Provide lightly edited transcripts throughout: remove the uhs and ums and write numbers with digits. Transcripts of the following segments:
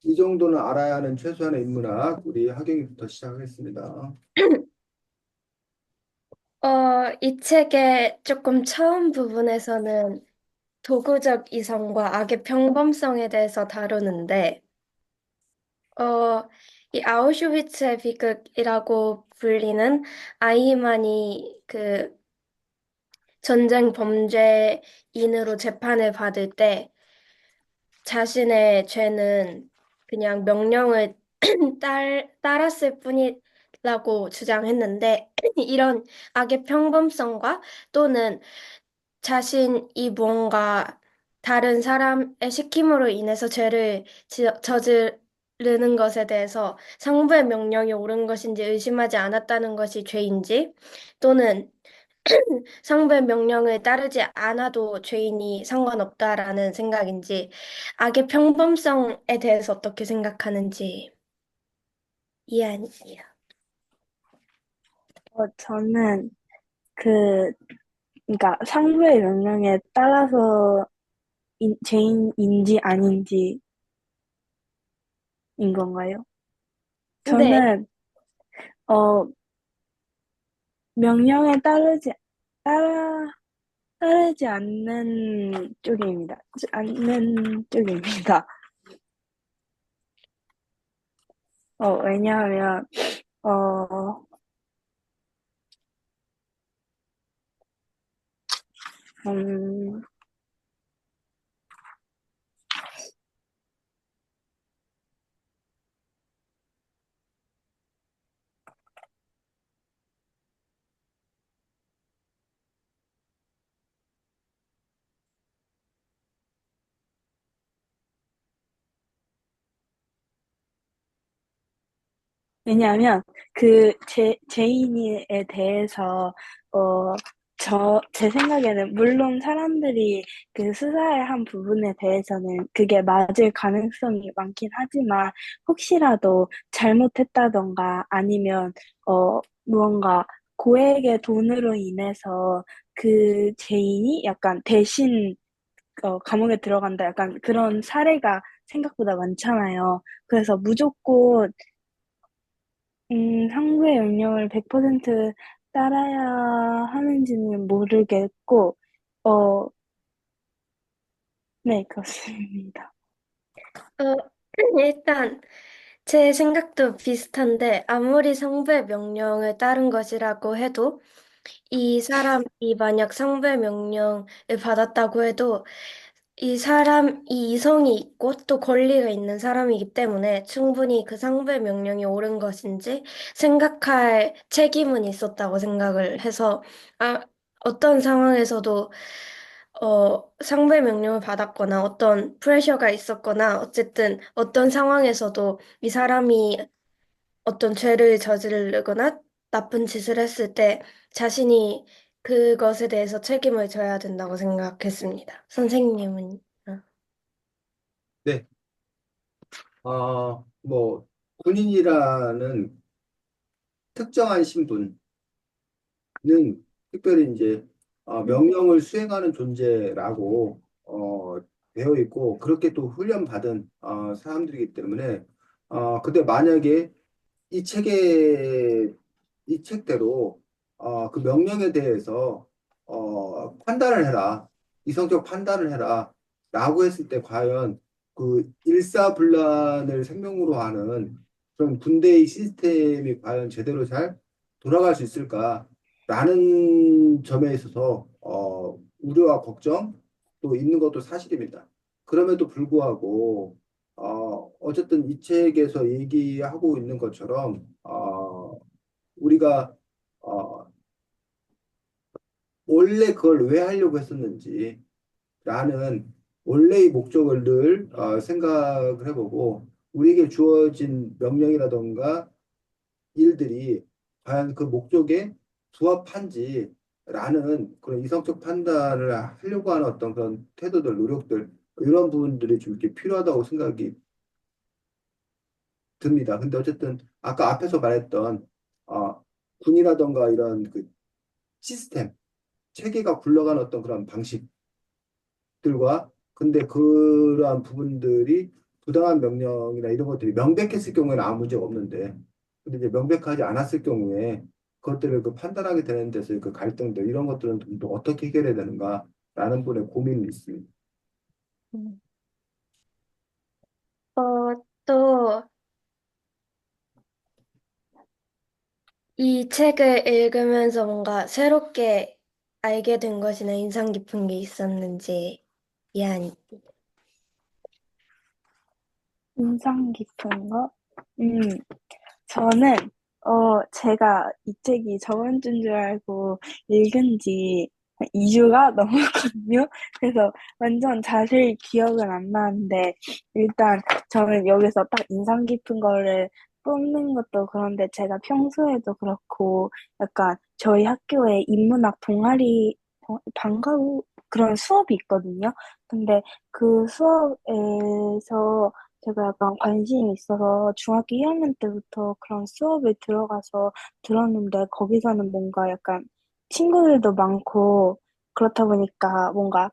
이 정도는 알아야 하는 최소한의 인문학, 우리 학영이부터 시작하겠습니다. 이 책의 조금 처음 부분에서는 도구적 이성과 악의 평범성에 대해서 다루는데, 어, 이 아우슈비츠의 비극이라고 불리는 아이만이 그 전쟁 범죄인으로 재판을 받을 때 자신의 죄는 그냥 명령을 따랐을 뿐이라고 주장했는데, 이런 악의 평범성과 또는 자신이 뭔가 다른 사람의 시킴으로 인해서 죄를 저지르는 것에 대해서 상부의 명령이 옳은 것인지 의심하지 않았다는 것이 죄인지, 또는 상부의 명령을 따르지 않아도 죄인이 상관없다라는 생각인지, 악의 평범성에 대해서 어떻게 생각하는지 이해 아니에요. 저는 그, 그러니까 상부의 명령에 따라서 죄인인지 아닌지인 건가요? 네, 저는, 어, 명령에 따라, 따르지 않는 쪽입니다. 않는 쪽입니다. 왜냐하면, 어, 음, 왜냐하면 죄인에 대해서 어, 제 생각에는 물론 사람들이 그 수사의 한 부분에 대해서는 그게 맞을 가능성이 많긴 하지만 혹시라도 잘못했다던가 아니면 무언가 고액의 돈으로 인해서 그 죄인이 약간 대신 감옥에 들어간다 약간 그런 사례가 생각보다 많잖아요. 그래서 무조건 상부의 명령을 100% 따라야 하는지는 모르겠고, 어, 네, 그렇습니다. 어, 일단 제 생각도 비슷한데 아무리 상부의 명령을 따른 것이라고 해도 이 사람이 만약 상부의 명령을 받았다고 해도 이 사람이 이성이 있고 또 권리가 있는 사람이기 때문에 충분히 그 상부의 명령이 옳은 것인지 생각할 책임은 있었다고 생각을 해서 어떤 상황에서도 상부의 명령을 받았거나 어떤 프레셔가 있었거나 어쨌든 어떤 상황에서도 이 사람이 어떤 죄를 저지르거나 나쁜 짓을 했을 때 자신이 그것에 대해서 책임을 져야 된다고 생각했습니다. 선생님은? 네, 뭐, 군인이라는 특정한 신분은 특별히 이제 명령을 수행하는 존재라고 되어 있고, 그렇게 또 훈련받은 사람들이기 때문에, 근데 만약에 이 책에 이 책대로 그 명령에 대해서 판단을 해라. 이성적 판단을 해라. 라고 했을 때 과연 그 일사불란을 생명으로 하는 그런 군대의 시스템이 과연 제대로 잘 돌아갈 수 있을까라는 점에 있어서 우려와 걱정도 있는 것도 사실입니다. 그럼에도 불구하고 어쨌든 이 책에서 얘기하고 있는 것처럼 우리가 어, 원래 그걸 왜 하려고 했었는지 라는 원래의 목적을 늘 생각을 해보고 우리에게 주어진 명령이라던가 일들이 과연 그 목적에 부합한지 라는 그런 이성적 판단을 하려고 하는 어떤 그런 태도들, 노력들 이런 부분들이 좀 이렇게 필요하다고 생각이 듭니다. 근데 어쨌든 아까 앞에서 말했던 군이라던가 이런 그 시스템, 체계가 굴러가는 어떤 그런 방식들과 근데 그러한 부분들이 부당한 명령이나 이런 것들이 명백했을 경우에는 아무 문제가 없는데, 근데 이제 명백하지 않았을 경우에 그것들을 그 판단하게 되는 데서 그 갈등들, 이런 것들은 또 어떻게 해결해야 되는가라는 분의 고민이 있습니다. 음, 또, 이 책을 읽으면서 뭔가 새롭게 알게 된 것이나 인상 깊은 게 있었는지, 이한. 인상 깊은 거? 음, 저는, 제가 이 책이 저번 주인 줄 알고 읽은 지 2주가 넘었거든요. 그래서 완전 자세히 기억은 안 나는데, 일단 저는 여기서 딱 인상 깊은 거를 뽑는 것도 그런데 제가 평소에도 그렇고, 약간 저희 학교에 인문학 동아리, 방과후 그런 수업이 있거든요. 근데 그 수업에서 제가 약간 관심이 있어서 중학교 2학년 때부터 그런 수업에 들어가서 들었는데 거기서는 뭔가 약간 친구들도 많고 그렇다 보니까 뭔가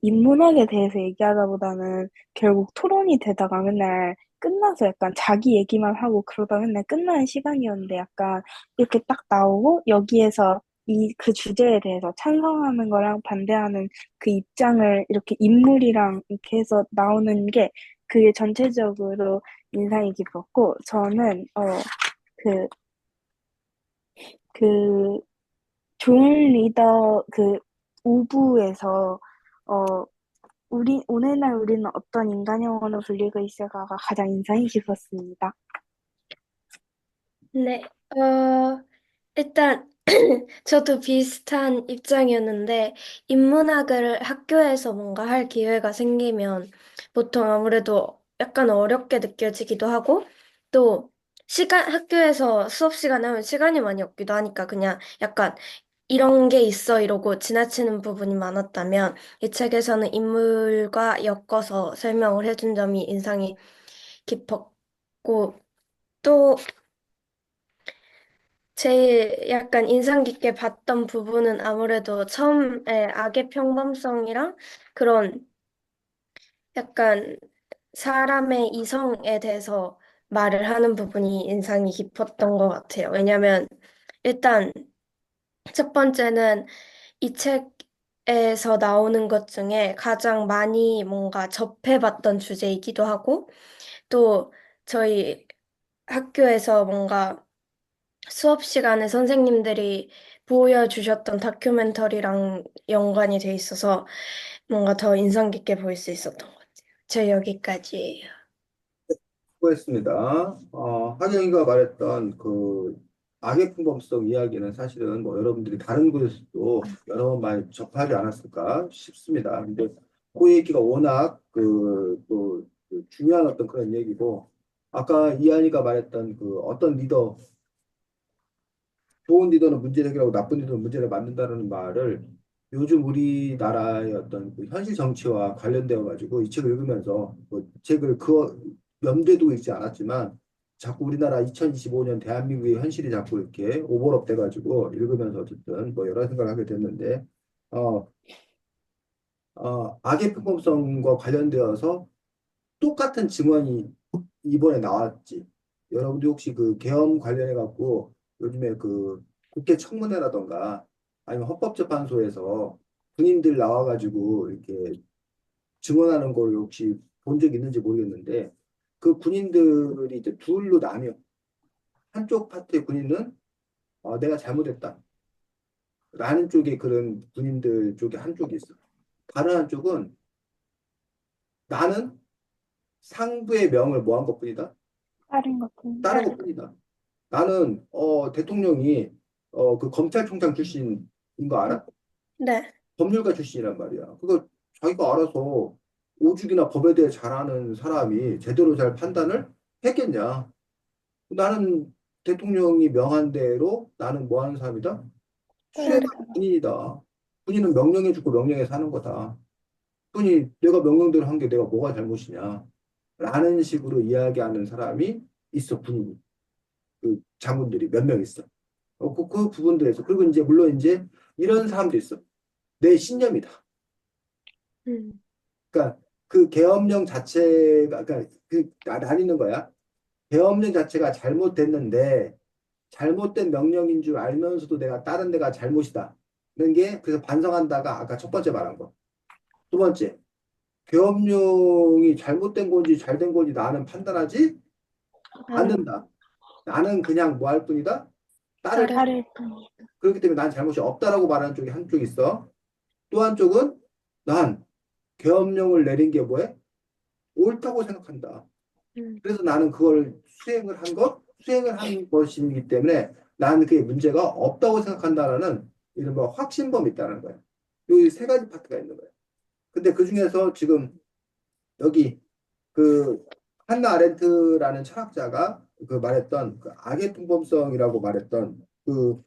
인문학에 대해서 얘기하다 보다는 결국 토론이 되다가 맨날 끝나서 약간 자기 얘기만 하고 그러다 맨날 끝나는 시간이었는데 약간 이렇게 딱 나오고 여기에서 그 주제에 대해서 찬성하는 거랑 반대하는 그 입장을 이렇게 인물이랑 이렇게 해서 나오는 게 그게 전체적으로 인상이 깊었고, 저는, 그, 그, 좋은 리더, 우부에서, 어, 오늘날 우리는 어떤 인간 영혼을 불리고 있을까가 가장 인상이 깊었습니다. 네, 일단, 저도 비슷한 입장이었는데, 인문학을 학교에서 뭔가 할 기회가 생기면, 보통 아무래도 약간 어렵게 느껴지기도 하고, 또, 학교에서 수업 시간에 하면 시간이 많이 없기도 하니까, 그냥 약간, 이런 게 있어 이러고 지나치는 부분이 많았다면, 이 책에서는 인물과 엮어서 설명을 해준 점이 인상이 깊었고, 또, 제일 약간 인상 깊게 봤던 부분은 아무래도 처음에 악의 평범성이랑 그런 약간 사람의 이성에 대해서 말을 하는 부분이 인상이 깊었던 것 같아요. 왜냐면 일단 첫 번째는 이 책에서 나오는 것 중에 가장 많이 뭔가 접해봤던 주제이기도 하고 또 저희 학교에서 뭔가 수업 시간에 선생님들이 보여주셨던 다큐멘터리랑 연관이 돼 있어서 뭔가 더 인상 깊게 볼 수 있었던 것 같아요. 저 여기까지예요. 수고했습니다. 하경이가 말했던 그 악의 풍범성 이야기는 사실은 뭐 여러분들이 다른 곳에서도 여러 번 많이 접하지 않았을까 싶습니다. 근데 그 얘기가 워낙 그 중요한 어떤 그런 얘기고, 아까 이한이가 말했던 그 어떤 리더, 좋은 리더는 문제를 해결하고 나쁜 리더는 문제를 만든다는 말을 요즘 우리나라의 어떤 그 현실 정치와 관련되어 가지고 이 책을 읽으면서 뭐 책을 그 염두에 두고 읽지 않았지만 자꾸 우리나라 2025년 대한민국의 현실이 자꾸 이렇게 오버랩 돼 가지고 읽으면서 어쨌든 뭐 여러 생각을 하게 됐는데, 어, 악의 편법성과 관련되어서 똑같은 증언이 이번에 나왔지. 여러분들 혹시 그 계엄 관련해 갖고 요즘에 그 국회 청문회라던가 아니면 헌법재판소에서 군인들 나와가지고 이렇게 증언하는 걸 혹시 본 적 있는지 모르겠는데, 그 군인들이 이제 둘로 나뉘어. 한쪽 파트의 군인은 내가 잘못했다 라는 쪽에 그런 군인들 쪽에 한쪽이 있어. 다른 한쪽은 나는 상부의 명을 뭐 한 것뿐이다. 다른 것뿐. 따른 것뿐이다. 나는 대통령이 그 검찰총장 출신인 거 알아? 네. 법률가 출신이란 말이야. 그거 자기가 알아서 오죽이나 법에 대해 잘 아는 사람이 제대로 잘 판단을 했겠냐? 나는 대통령이 명한 대로 나는 뭐 하는 사람이다? 수행하는 따르다. 군인이다. 군인은 명령해주고 명령에 사는 거다. 군이 내가 명령대로 한 게 내가 뭐가 잘못이냐? 라는 식으로 이야기하는 사람이 있어, 군인이. 그 장군들이 몇 명 있어. 그 부분들에서. 그리고 이제, 물론 이제 이런 사람도 있어. 내 신념이다. 음. 그러니까 그 계엄령 자체가, 그러니까 나뉘는 거야. 계엄령 자체가 잘못됐는데, 잘못된 명령인 줄 알면서도 내가 다른 데가 잘못이다. 는 게, 그래서 반성한다가 아까 첫 번째 말한 거. 두 번째, 계엄령이 잘못된 건지 잘 된 건지 나는 판단하지 않는다. 나는 그냥 뭐 할 뿐이다? 따를 뿐. 딸을 그렇기 때문에 난 잘못이 없다라고 말하는 쪽이 한쪽 있어. 또 한쪽은 난 계엄령을 내린 게 뭐해? 옳다고 생각한다. 그래서 나는 그걸 수행을 한 것이기 때문에 나는 그게 문제가 없다고 생각한다라는 이른바 확신범이 있다는 거야. 여기 세 가지 파트가 있는 거야. 근데 그 중에서 지금 여기 그 한나 아렌트라는 철학자가 그 말했던 그 악의 풍범성이라고 말했던 그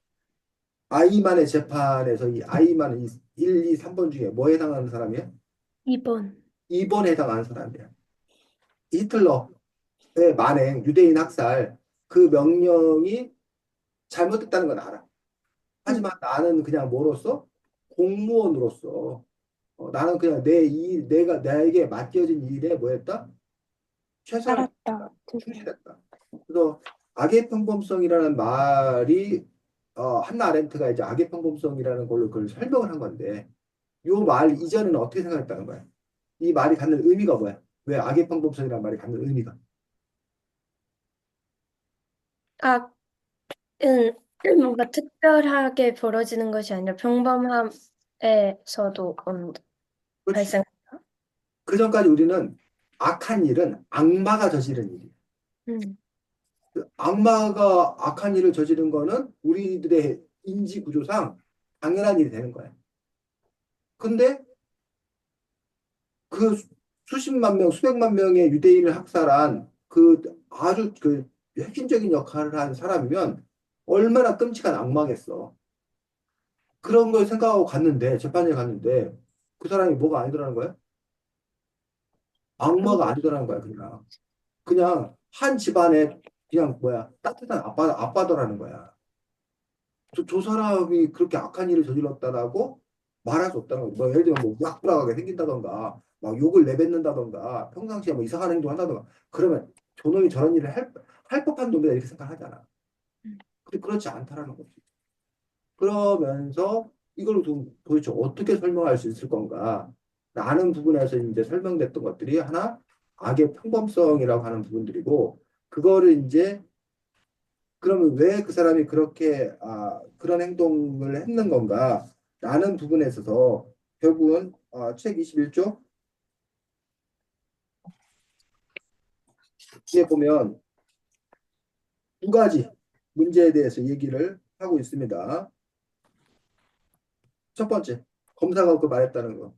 아이만의 재판에서 이 아이만 1, 2, 3번 중에 뭐에 해당하는 사람이야? 2번. 2번에 해당하는 사람이야. 히틀러의 만행, 유대인 학살 그 명령이 잘못됐다는 건 알아. 하지만 나는 그냥 뭐로서? 공무원으로서 나는 그냥 내가 나에게 맡겨진 일에 뭐했다? 최선을 알았다. 충실했다. 그래서 악의 평범성이라는 말이 한나 아렌트가 이제 악의 평범성이라는 걸로 그걸 설명을 한 건데 요 말 이전에는 어떻게 생각했다는 거야? 이 말이 갖는 의미가 뭐야? 왜 악의 평범성이라는 말이 갖는 의미가? 악은 뭔가 특별하게 벌어지는 것이 아니라 평범함에서도 그렇지. 발생. 그 전까지 우리는 악한 일은 악마가 저지른 일이야. 음, 그 악마가 악한 일을 저지른 거는 우리들의 인지 구조상 당연한 일이 되는 거야. 근데 그 수십만 명, 수백만 명의 유대인을 학살한 그 아주 그 핵심적인 역할을 한 사람이면 얼마나 끔찍한 악마겠어. 그런 걸 생각하고 갔는데, 재판에 갔는데, 그 사람이 뭐가 아니더라는 거야? 악마가 아니더라는 거야, 그냥. 그냥 한 집안에 그냥 뭐야, 따뜻한 아빠더라는 거야. 저 사람이 그렇게 악한 일을 저질렀다라고 말할 수 없다는 거죠. 뭐 예를 들면 뭐 약불하게 생긴다던가, 막 욕을 내뱉는다던가, 평상시에 뭐 이상한 행동 한다던가, 그러면 저놈이 저런 일을 할 법한 놈이다 이렇게 생각하잖아. 근데 그렇지 않다라는 거지. 그러면서 이걸 도대체 어떻게 설명할 수 있을 건가? 라는 부분에서 이제 설명됐던 것들이 하나 악의 평범성이라고 하는 부분들이고, 그거를 이제 그러면 왜 그 사람이 그렇게 그런 행동을 했는 건가? 라는 부분에 있어서 결국은 책 21조 에 보면 두 가지 문제에 대해서 얘기를 하고 있습니다. 첫 번째, 검사가 그 말했다는 거.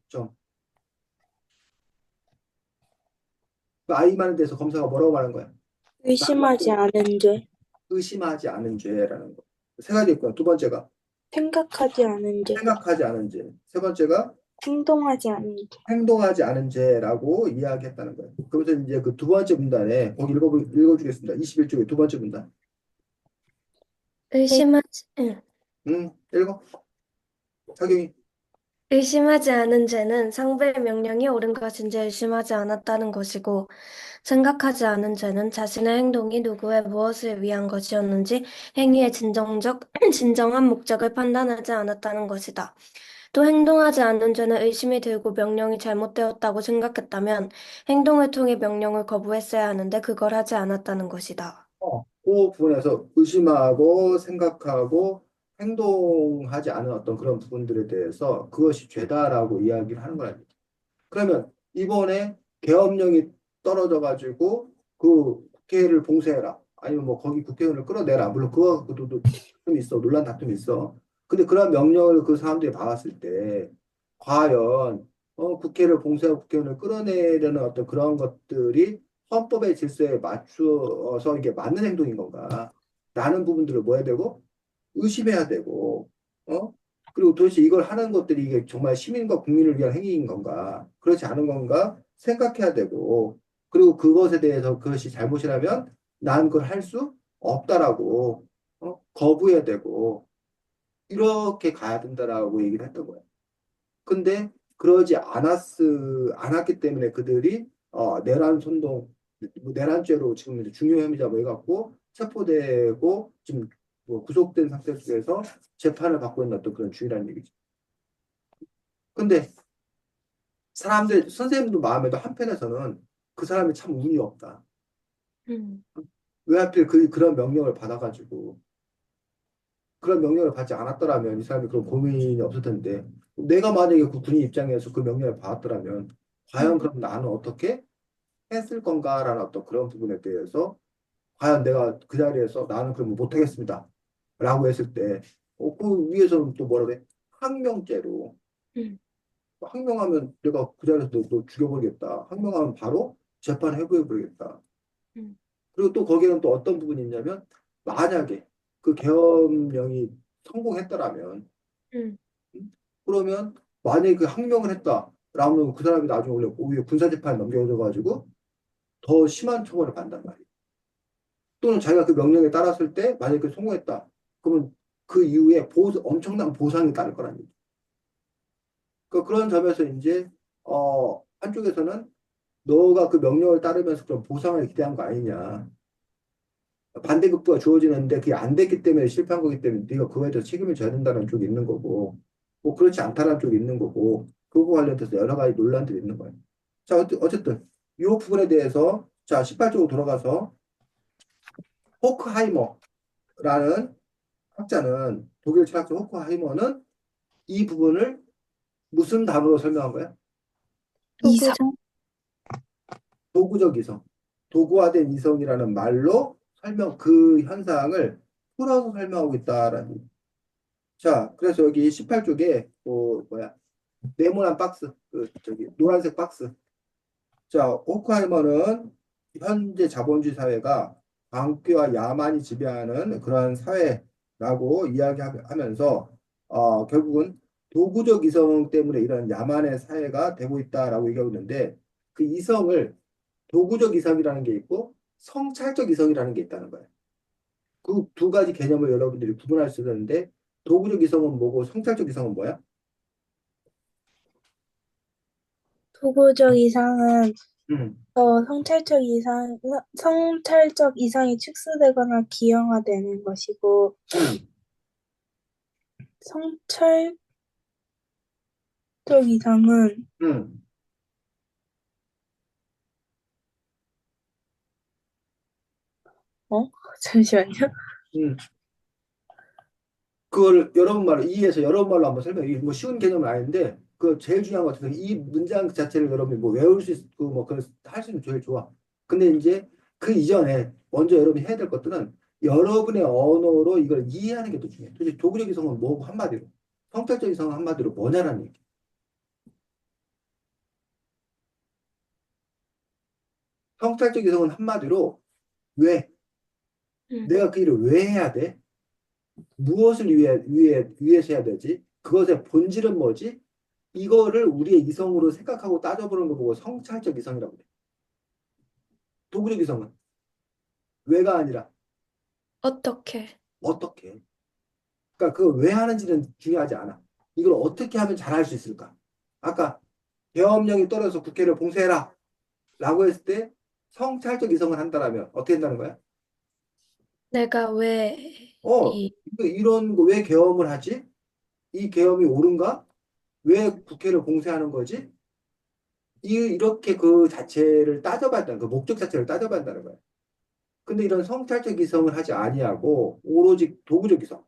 그 아이만에 대해서 검사가 뭐라고 말한 거야? 의심하지 않은 죄, 의심하지 않은 죄라는 거. 세 가지 있고요. 두 번째가 생각하지 않은 죄, 생각하지 않은 죄. 세 번째가 행동하지 않은 죄. 행동하지 않은 죄라고 이야기했다는 거예요. 그래서 이제 그 두 번째 문단에 거기 읽어주겠습니다. 21쪽의 두 번째 문단. 의심하지, 읽어. 착용이. 의심하지 않은 죄는 상대의 명령이 옳은 것인지 의심하지 않았다는 것이고, 생각하지 않은 죄는 자신의 행동이 누구의 무엇을 위한 것이었는지 행위의 진정한 목적을 판단하지 않았다는 것이다. 또 행동하지 않은 죄는 의심이 들고 명령이 잘못되었다고 생각했다면 행동을 통해 명령을 거부했어야 하는데 그걸 하지 않았다는 것이다. 그 부분에서 의심하고 생각하고 행동하지 않은 어떤 그런 부분들에 대해서 그것이 죄다라고 이야기를 하는 거야. 그러면 이번에 계엄령이 떨어져가지고 그 국회를 봉쇄해라. 아니면 뭐 거기 국회의원을 끌어내라. 물론 그거 갖고도 좀 있어. 논란 다툼이 있어. 근데 그런 명령을 그 사람들이 받았을 때 과연 국회를 봉쇄하고 국회의원을 끌어내려는 어떤 그런 것들이 헌법의 질서에 맞추어서 이게 맞는 행동인 건가? 라는 부분들을 뭐 해야 되고 의심해야 되고 어? 그리고 도대체 이걸 하는 것들이 이게 정말 시민과 국민을 위한 행위인 건가? 그렇지 않은 건가? 생각해야 되고, 그리고 그것에 대해서 그것이 잘못이라면 난 그걸 할 수 없다라고, 거부해야 되고, 이렇게 가야 된다라고 얘기를 했던 거예요. 근데 않았기 때문에 그들이 내란 선동, 뭐 내란죄로 지금 이제 중요 혐의자 뭐 해갖고 체포되고 지금 뭐 구속된 상태 속에서 재판을 받고 있는 어떤 그런 중이라는 얘기죠. 근데 선생님도 마음에도 한편에서는 그 사람이 참 운이 없다. 음, 왜 하필 그런 명령을 받아가지고 그런 명령을 받지 않았더라면 이 사람이 그런 고민이 없을 텐데 내가 만약에 그 군인 입장에서 그 명령을 받았더라면 과연 음, 그럼 나는 어떻게 했을 건가라는 어떤 그런 부분에 대해서 과연 내가 그 자리에서 나는 그러면 못하겠습니다. 라고 했을 때, 그 위에서는 또 뭐라 그래? 항명죄로. 음, 항명하면 내가 그 자리에서 너 죽여버리겠다. 항명하면 바로 재판 해부해버리겠다. 음, 그리고 또 거기에는 또 어떤 부분이 있냐면, 만약에 그 계엄령이 성공했더라면, 음. 음? 그러면 만약에 그 항명을 했다. 라면 그 사람이 나중에 원래 오히려 군사재판에 넘겨져가지고 더 심한 처벌을 받는단 말이에요. 또는 자기가 그 명령에 따랐을 때 만약에 그 성공했다. 그러면 그 이후에 엄청난 보상이 따를 거라는 얘기. 그런 점에서 이제 한쪽에서는 너가 그 명령을 따르면서 그런 보상을 기대한 거 아니냐. 반대급부가 주어지는데 그게 안 됐기 때문에 실패한 거기 때문에 네가 그거에 대해서 책임을 져야 된다는 쪽이 있는 거고 뭐 그렇지 않다는 쪽이 있는 거고 그거 관련돼서 여러 가지 논란들이 있는 거예요. 자, 어쨌든 이 부분에 대해서 자, 18쪽으로 돌아가서 호크하이머라는 학자는 독일 철학자 호크하이머는 이 부분을 무슨 단어로 설명한 거야? 도구적. 이성? 도구적 이성. 도구화된 이성이라는 말로 그 현상을 풀어서 설명하고 있다라는. 자, 그래서 여기 18쪽에 네모난 박스, 저기 노란색 박스. 자, 호크하이머는 현재 자본주의 사회가 광기와 야만이 지배하는 그러한 사회라고 이야기하면서 결국은 도구적 이성 때문에 이런 야만의 사회가 되고 있다라고 얘기하고 있는데 그 이성을 도구적 이성이라는 게 있고 성찰적 이성이라는 게 있다는 거예요. 그 두 가지 개념을 여러분들이 구분할 수 있는데 도구적 이성은 뭐고 성찰적 이성은 뭐야? 도구적 이상은 음, 성찰적 이상이 축소되거나 기형화되는 것이고, 음, 성찰적 이상은, 음, 어? 잠시만요. 음. 그걸 여러분 말로 이해해서 여러분 말로 한번 설명해. 이게 뭐 쉬운 개념은 아닌데 그 제일 중요한 것 같아서 이 문장 자체를 여러분이 뭐 외울 수 있고 뭐 그런 할 수 있으면 제일 좋아. 근데 이제 그 이전에 먼저 여러분이 해야 될 것들은 여러분의 언어로 이걸 이해하는 게 더 중요해. 도대체 도구적 이성은 뭐고 한마디로 성격적 이성은 한마디로 뭐냐라는 얘기. 성격적 이성은 한마디로 왜 음, 내가 그 일을 왜 해야 돼? 무엇을 위해서 해야 되지? 그것의 본질은 뭐지? 이거를 우리의 이성으로 생각하고 따져보는 거 보고 성찰적 이성이라고 그래. 도구적 이성은 왜가 아니라 어떻게? 어떻게. 그러니까 그걸 왜 하는지는 중요하지 않아. 이걸 어떻게 하면 잘할 수 있을까? 아까 계엄령이 떨어져서 국회를 봉쇄해라 라고 했을 때 성찰적 이성을 한다면 어떻게 한다는 거야? 내가 왜 어, 이, 이런 거 왜 계엄을 하지? 이 계엄이 옳은가? 왜 국회를 봉쇄하는 거지? 이렇게 그 자체를 따져봐야 한다는 그 목적 자체를 따져봐야 한다는 거야. 근데 이런 성찰적 이성을 하지 아니하고 오로지 도구적 이성.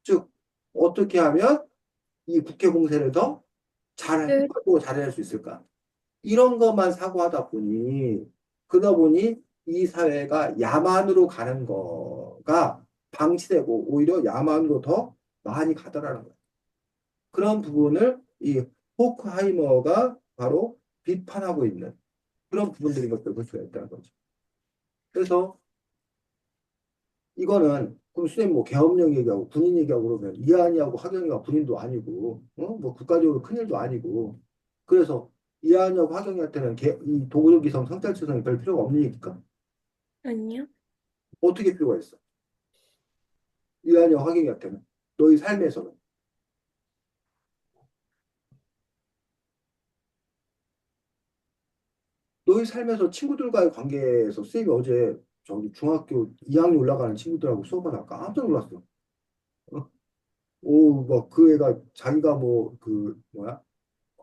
즉 어떻게 하면 이 국회 공세를 더 잘 효율- 효과적으로 잘해낼 수 있을까? 이런 것만 사고하다 보니 그러다 보니 이 사회가 야만으로 가는 거가 방치되고 오히려 야만으로 더 많이 가더라는 거예요. 그런 부분을 이 호크하이머가 바로 비판하고 있는 그런 부분들인 것을 볼 수가 있다는 거죠. 그래서 이거는 그럼 선생님 뭐 계엄령 얘기하고 군인 얘기하고 그러면 이한이하고 하경이가 군인도 아니고 뭐 국가적으로 큰일도 아니고 그래서 이한이하고 하경이한테는 이 도구적 이성 성찰성이 별 필요가 없는 얘기일까? 아니요. 어떻게 필요가 있어? 이한이하고 하경이한테는 너희 삶에서는 너희 삶에서 친구들과의 관계에서 쌤이 어제 저기 중학교 2학년 올라가는 친구들하고 수업하다가 깜짝 놀랐어. 어? 오, 막 그 애가 자기가 뭐 그 뭐야?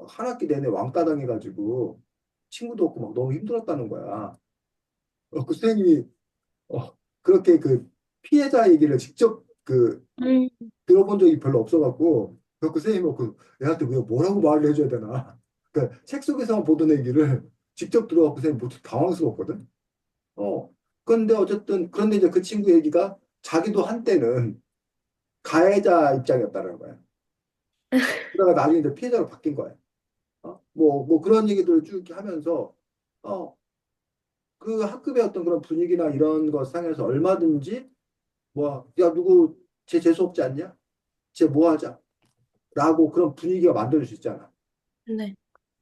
한 학기 내내 왕따 당해가지고 친구도 없고 막 너무 힘들었다는 거야. 그 선생님이 그렇게 그 피해자 얘기를 직접 그 음, 들어본 적이 별로 없어갖고 그 선생님이 그 애한테 왜 뭐라고 말을 해줘야 되나. 그러니까 책 속에서만 보던 얘기를 직접 들어갖고 선생님 뭐 당황스러웠거든. 어. 그런데 어쨌든 그런데 이제 그 친구 얘기가 자기도 한때는 가해자 입장이었다는 거야. 그러다가 나중에 이제 피해자로 바뀐 거야. 뭐 그런 얘기들을 쭉 이렇게 하면서 어, 그 학급의 어떤 그런 분위기나 이런 것 상에서 얼마든지 뭐, 야, 누구 쟤 재수 없지 않냐? 쟤 뭐 하자? 라고 그런 분위기가 만들어질 수 있잖아. 네.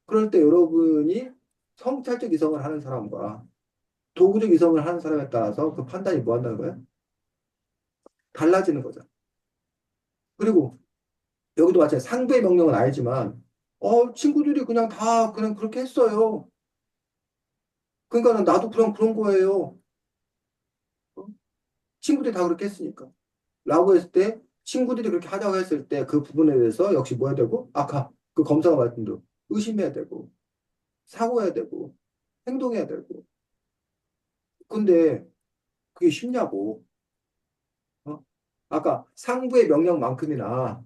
그럴 때 여러분이 성찰적 이성을 하는 사람과 도구적 이성을 하는 사람에 따라서 그 판단이 뭐 한다는 거야? 달라지는 거죠. 그리고 여기도 마찬가지 상부의 명령은 아니지만 친구들이 그냥 다 그냥 그렇게 했어요. 그러니까 나도 그런 거예요. 어? 친구들이 다 그렇게 했으니까. 라고 했을 때 친구들이 그렇게 하자고 했을 때 그 부분에 대해서 역시 뭐 해야 되고 아까 그 검사가 말했던 대로 의심해야 되고 사고해야 되고 행동해야 되고 근데 그게 쉽냐고 어? 아까 상부의 명령만큼이나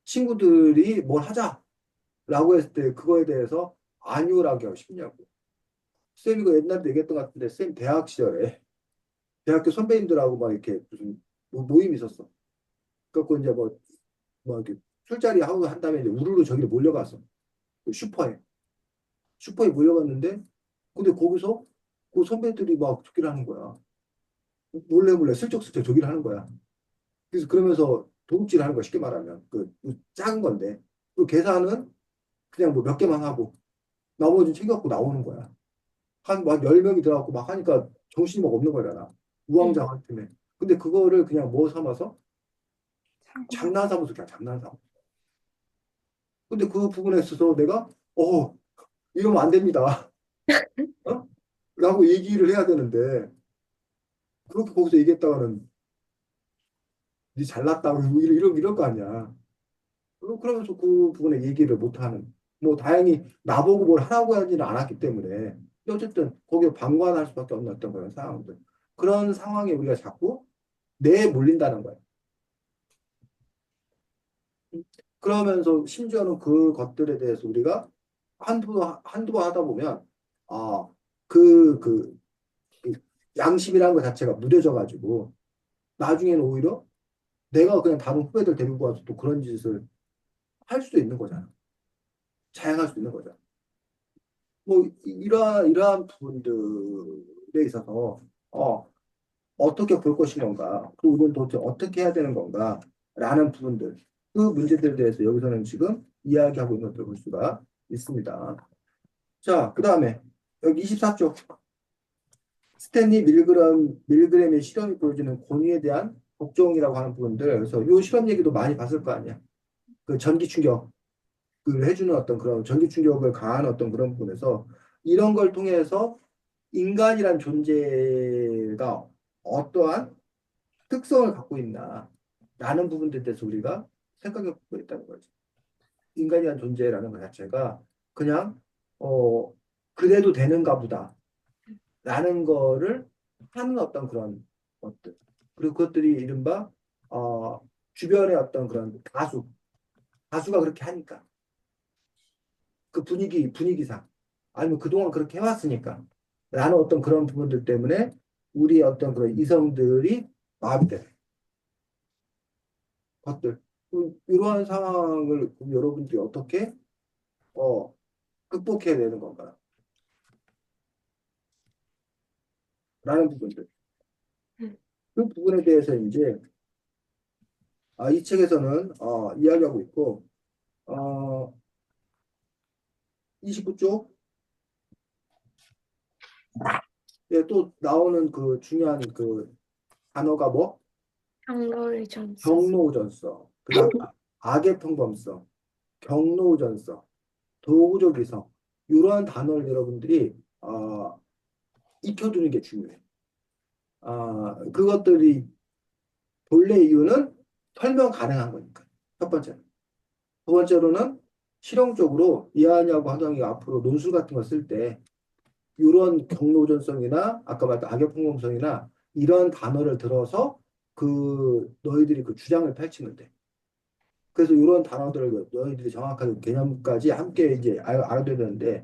친구들이 뭘 하자라고 했을 때 그거에 대해서 아니오라고 하기 쉽냐고 쌤 이거 옛날에 얘기했던 것 같은데 쌤 대학 시절에 대학교 선배님들하고 막 이렇게 무슨 모임이 있었어 그래갖고 이제 뭐 이렇게 술자리 하고 한 다음에 이제 우르르 저기로 몰려갔어 그 슈퍼에 몰려갔는데 근데 거기서 그 선배들이 막 조기를 하는 거야. 몰래 몰래 슬쩍슬쩍 조기를 하는 거야. 그래서 그러면서 도둑질 하는 거야. 쉽게 말하면 그 작은 건데 그 계산은 그냥 뭐 몇 개만 하고 나머지는 챙겨갖고 나오는 거야. 한 막 10명이 들어갖고 막 하니까 정신이 막 없는 거잖아. 음, 우왕좌왕 때문에. 근데 그거를 그냥 뭐 삼아서 사고야. 장난 삼아서 그냥 장난 삼아. 근데 그 부분에 있어서 내가 이러면 안 됩니다. 어? 라고 얘기를 해야 되는데 그렇게 거기서 얘기했다가는 니 잘났다고 이럴 거 아니야. 그러면서 그 부분에 얘기를 못하는. 뭐 다행히 나보고 뭘 하라고 하지는 않았기 때문에 근데 어쨌든 거기에 방관할 수밖에 없는 어떤 그런 상황들. 그런 상황에 우리가 자꾸 내몰린다는 거야. 그러면서 심지어는 그 것들에 대해서 우리가 한두 번 하다 보면 아, 그 양심이라는 것 자체가 무뎌져 가지고 나중에는 오히려 내가 그냥 다른 후배들 데리고 와서 또 그런 짓을 할 수도 있는 거잖아. 자행할 수 있는 거죠. 뭐 이러한 부분들에 있어서 어떻게 볼 것인 건가, 그 우리는 도대체 어떻게 해야 되는 건가라는 부분들, 그 문제들에 대해서 여기서는 지금 이야기하고 있는 것들을 볼 수가 있습니다. 자, 그 다음에 여기 24쪽 스탠리 밀그램의 실험이 보여주는 권위에 대한 걱정이라고 하는 부분들, 그래서 이 실험 얘기도 많이 봤을 거 아니야. 그 전기 충격. 그 해주는 어떤 그런 전기 충격을 가한 어떤 그런 부분에서 이런 걸 통해서 인간이란 존재가 어떠한 특성을 갖고 있나라는 부분들에 대해서 우리가 생각해 보고 있다는 거죠. 인간이란 존재라는 것 자체가 그냥 그래도 되는가 보다라는 거를 하는 어떤 그런 것들 그리고 그것들이 이른바 주변의 어떤 그런 다수가 그렇게 하니까 그 분위기상 아니면 그동안 그렇게 해왔으니까 라는 어떤 그런 부분들 때문에 우리의 어떤 그런 이성들이 마비되는 것들 이러한 상황을 여러분들이 어떻게 어, 극복해야 되는 건가라는 부분들 음, 그 부분에 대해서 이제 이 책에서는 이야기하고 있고 29쪽 또 나오는 그 중요한 그 단어가 뭐 경로의 점수. 경로우전성 그다음 악의 평범성 경로우전성 도구적 이성 이러한 단어를 여러분들이 어, 익혀두는 게 중요해. 그것들이 본래 이유는 설명 가능한 거니까. 첫 번째는. 두 번째로는 실용적으로 이하냐고 하정이 앞으로 논술 같은 거 쓸 때 이런 경로전성이나 아까 말했던 악역풍범성이나 이런 단어를 들어서 너희들이 그 주장을 펼치면 돼. 그래서 이런 단어들을 너희들이 정확하게 개념까지 함께 이제 알아둬야 되는데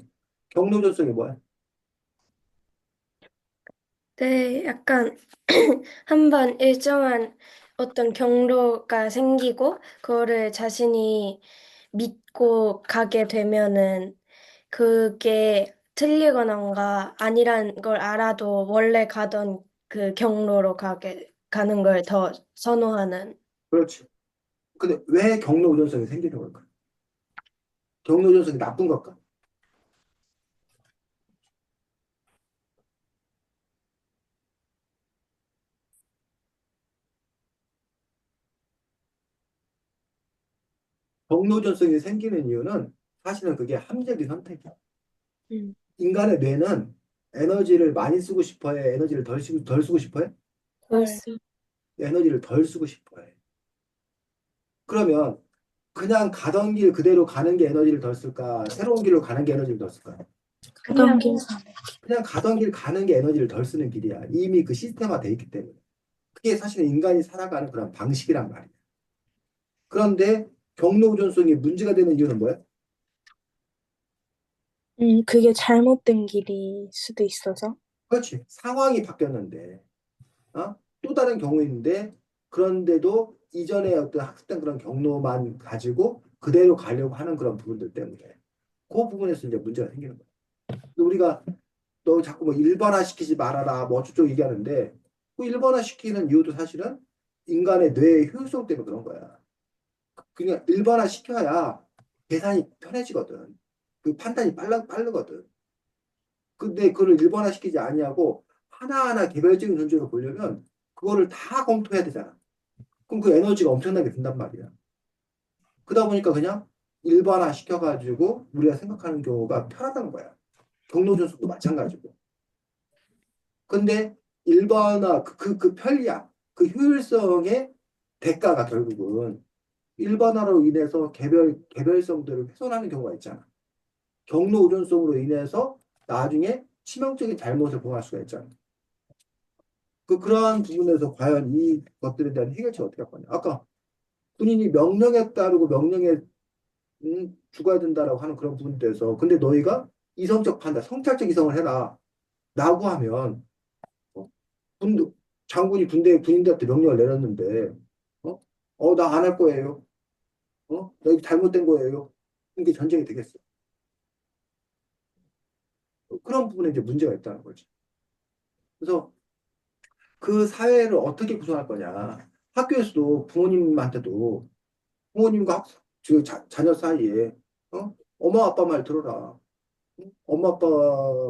경로전성이 뭐야? 네, 약간 한번 일정한 어떤 경로가 생기고 그거를 자신이 믿고 가게 되면은 그게 틀리거나가 아니란 걸 알아도 원래 가던 그 경로로 가는 걸 더 선호하는. 그렇지. 근데 왜 경로전성이 생기는 걸까? 경로전성이 나쁜 걸까? 경로전성이 생기는 이유는 사실은 그게 함재기 선택이야. 음. 인간의 뇌는 에너지를 많이 쓰고 싶어 해? 에너지를 덜 쓰고 싶어 해? 헐. 에너지를 덜 쓰고 싶어 해. 그러면 그냥 가던 길 그대로 가는 게 에너지를 덜 쓸까? 새로운 길로 가는 게 에너지를 덜 쓸까? 그냥 그냥 가던 길 가는 게 에너지를 덜 쓰는 길이야. 이미 그 시스템화 돼 있기 때문에. 그게 사실은 인간이 살아가는 그런 방식이란 말이야. 그런데 경로우전성이 문제가 되는 이유는 뭐야? 그게 잘못된 길일 수도 있어서. 그렇지. 상황이 바뀌었는데, 또 다른 경우인데, 그런데도 이전에 어떤 학습된 그런 경로만 가지고 그대로 가려고 하는 그런 부분들 때문에 그 부분에서 이제 문제가 생기는 거야. 근데 우리가 너 자꾸 뭐 일반화 시키지 말아라, 뭐 어쩌고 얘기하는데, 그 일반화 시키는 이유도 사실은 인간의 뇌의 효율성 때문에 그런 거야. 그냥 일반화 시켜야 계산이 편해지거든. 그 판단이 빠르거든. 근데 그걸 일반화 시키지 아니하고 하나하나 개별적인 존재로 보려면 그거를 다 검토해야 되잖아. 그럼 그 에너지가 엄청나게 든단 말이야. 그러다 보니까 그냥 일반화 시켜가지고 우리가 생각하는 경우가 편하다는 거야. 경로준수도 마찬가지고. 근데 일반화, 그 편리함, 그 효율성의 대가가 결국은 일반화로 인해서 개별성들을 훼손하는 경우가 있잖아. 경로 우존성으로 인해서 나중에 치명적인 잘못을 범할 수가 있잖아. 그러한 부분에서 과연 이 것들에 대한 해결책을 어떻게 할 거냐. 아까 군인이 명령에 따르고 명령에 죽어야 된다라고 하는 그런 부분에 대해서 근데 너희가 이성적 판단, 성찰적 이성을 해라 라고 하면 어? 군, 장군이 군인들한테 명령을 내렸는데 나 안 할 거예요. 나 이거 잘못된 거예요. 이게 전쟁이 되겠어. 그런 부분에 이제 문제가 있다는 거지. 그래서 그 사회를 어떻게 구성할 거냐. 학교에서도 부모님한테도 부모님과 자녀 사이에 엄마 아빠 말 들어라. 엄마 아빠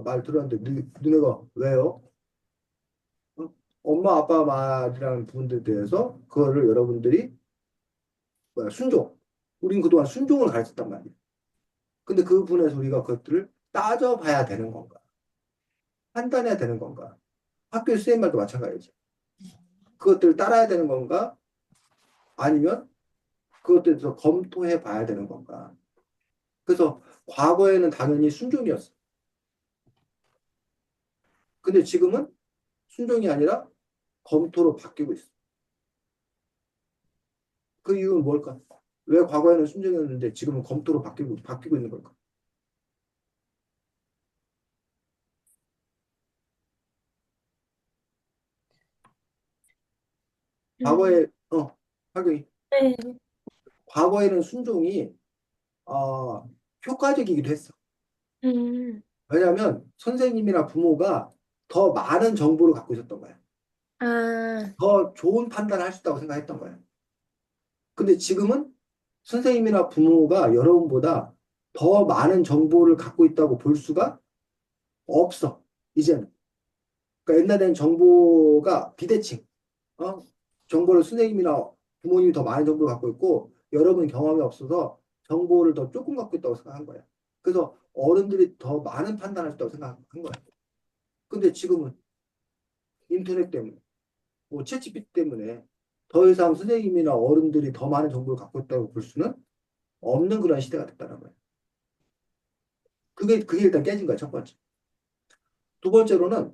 말 들었는데 너네가 왜요? 어? 엄마 아빠 말이라는 부분들에 대해서 그거를 여러분들이 순종. 우린 그동안 순종을 가르쳤단 말이야. 근데 그 부분에서 우리가 그것들을 따져봐야 되는 건가? 판단해야 되는 건가? 학교 선생님 말도 마찬가지지. 그것들을 따라야 되는 건가? 아니면 그것들에 대해서 검토해 봐야 되는 건가? 그래서 과거에는 당연히 순종이었어. 근데 지금은 순종이 아니라 검토로 바뀌고 있어. 그 이유는 뭘까? 왜 과거에는 순종이었는데 지금은 검토로 바뀌고 있는 걸까? 음. 과거에, 하긴, 네. 과거에는 순종이, 어, 효과적이기도 했어. 음. 왜냐하면 선생님이나 부모가 더 많은 정보를 갖고 있었던 거야. 아, 더 좋은 판단을 할 수 있다고 생각했던 거야. 근데 지금은 선생님이나 부모가 여러분보다 더 많은 정보를 갖고 있다고 볼 수가 없어. 이제는. 그러니까 옛날에는 정보가 비대칭. 어? 정보를 선생님이나 부모님이 더 많은 정보를 갖고 있고 여러분 경험이 없어서 정보를 더 조금 갖고 있다고 생각한 거야. 그래서 어른들이 더 많은 판단할 수 있다고 생각한 거야. 근데 지금은 인터넷 때문에, 뭐 챗GPT 때문에 더 이상 선생님이나 어른들이 더 많은 정보를 갖고 있다고 볼 수는 없는 그런 시대가 됐다는 거예요. 그게 일단 깨진 거야, 첫 번째. 두 번째로는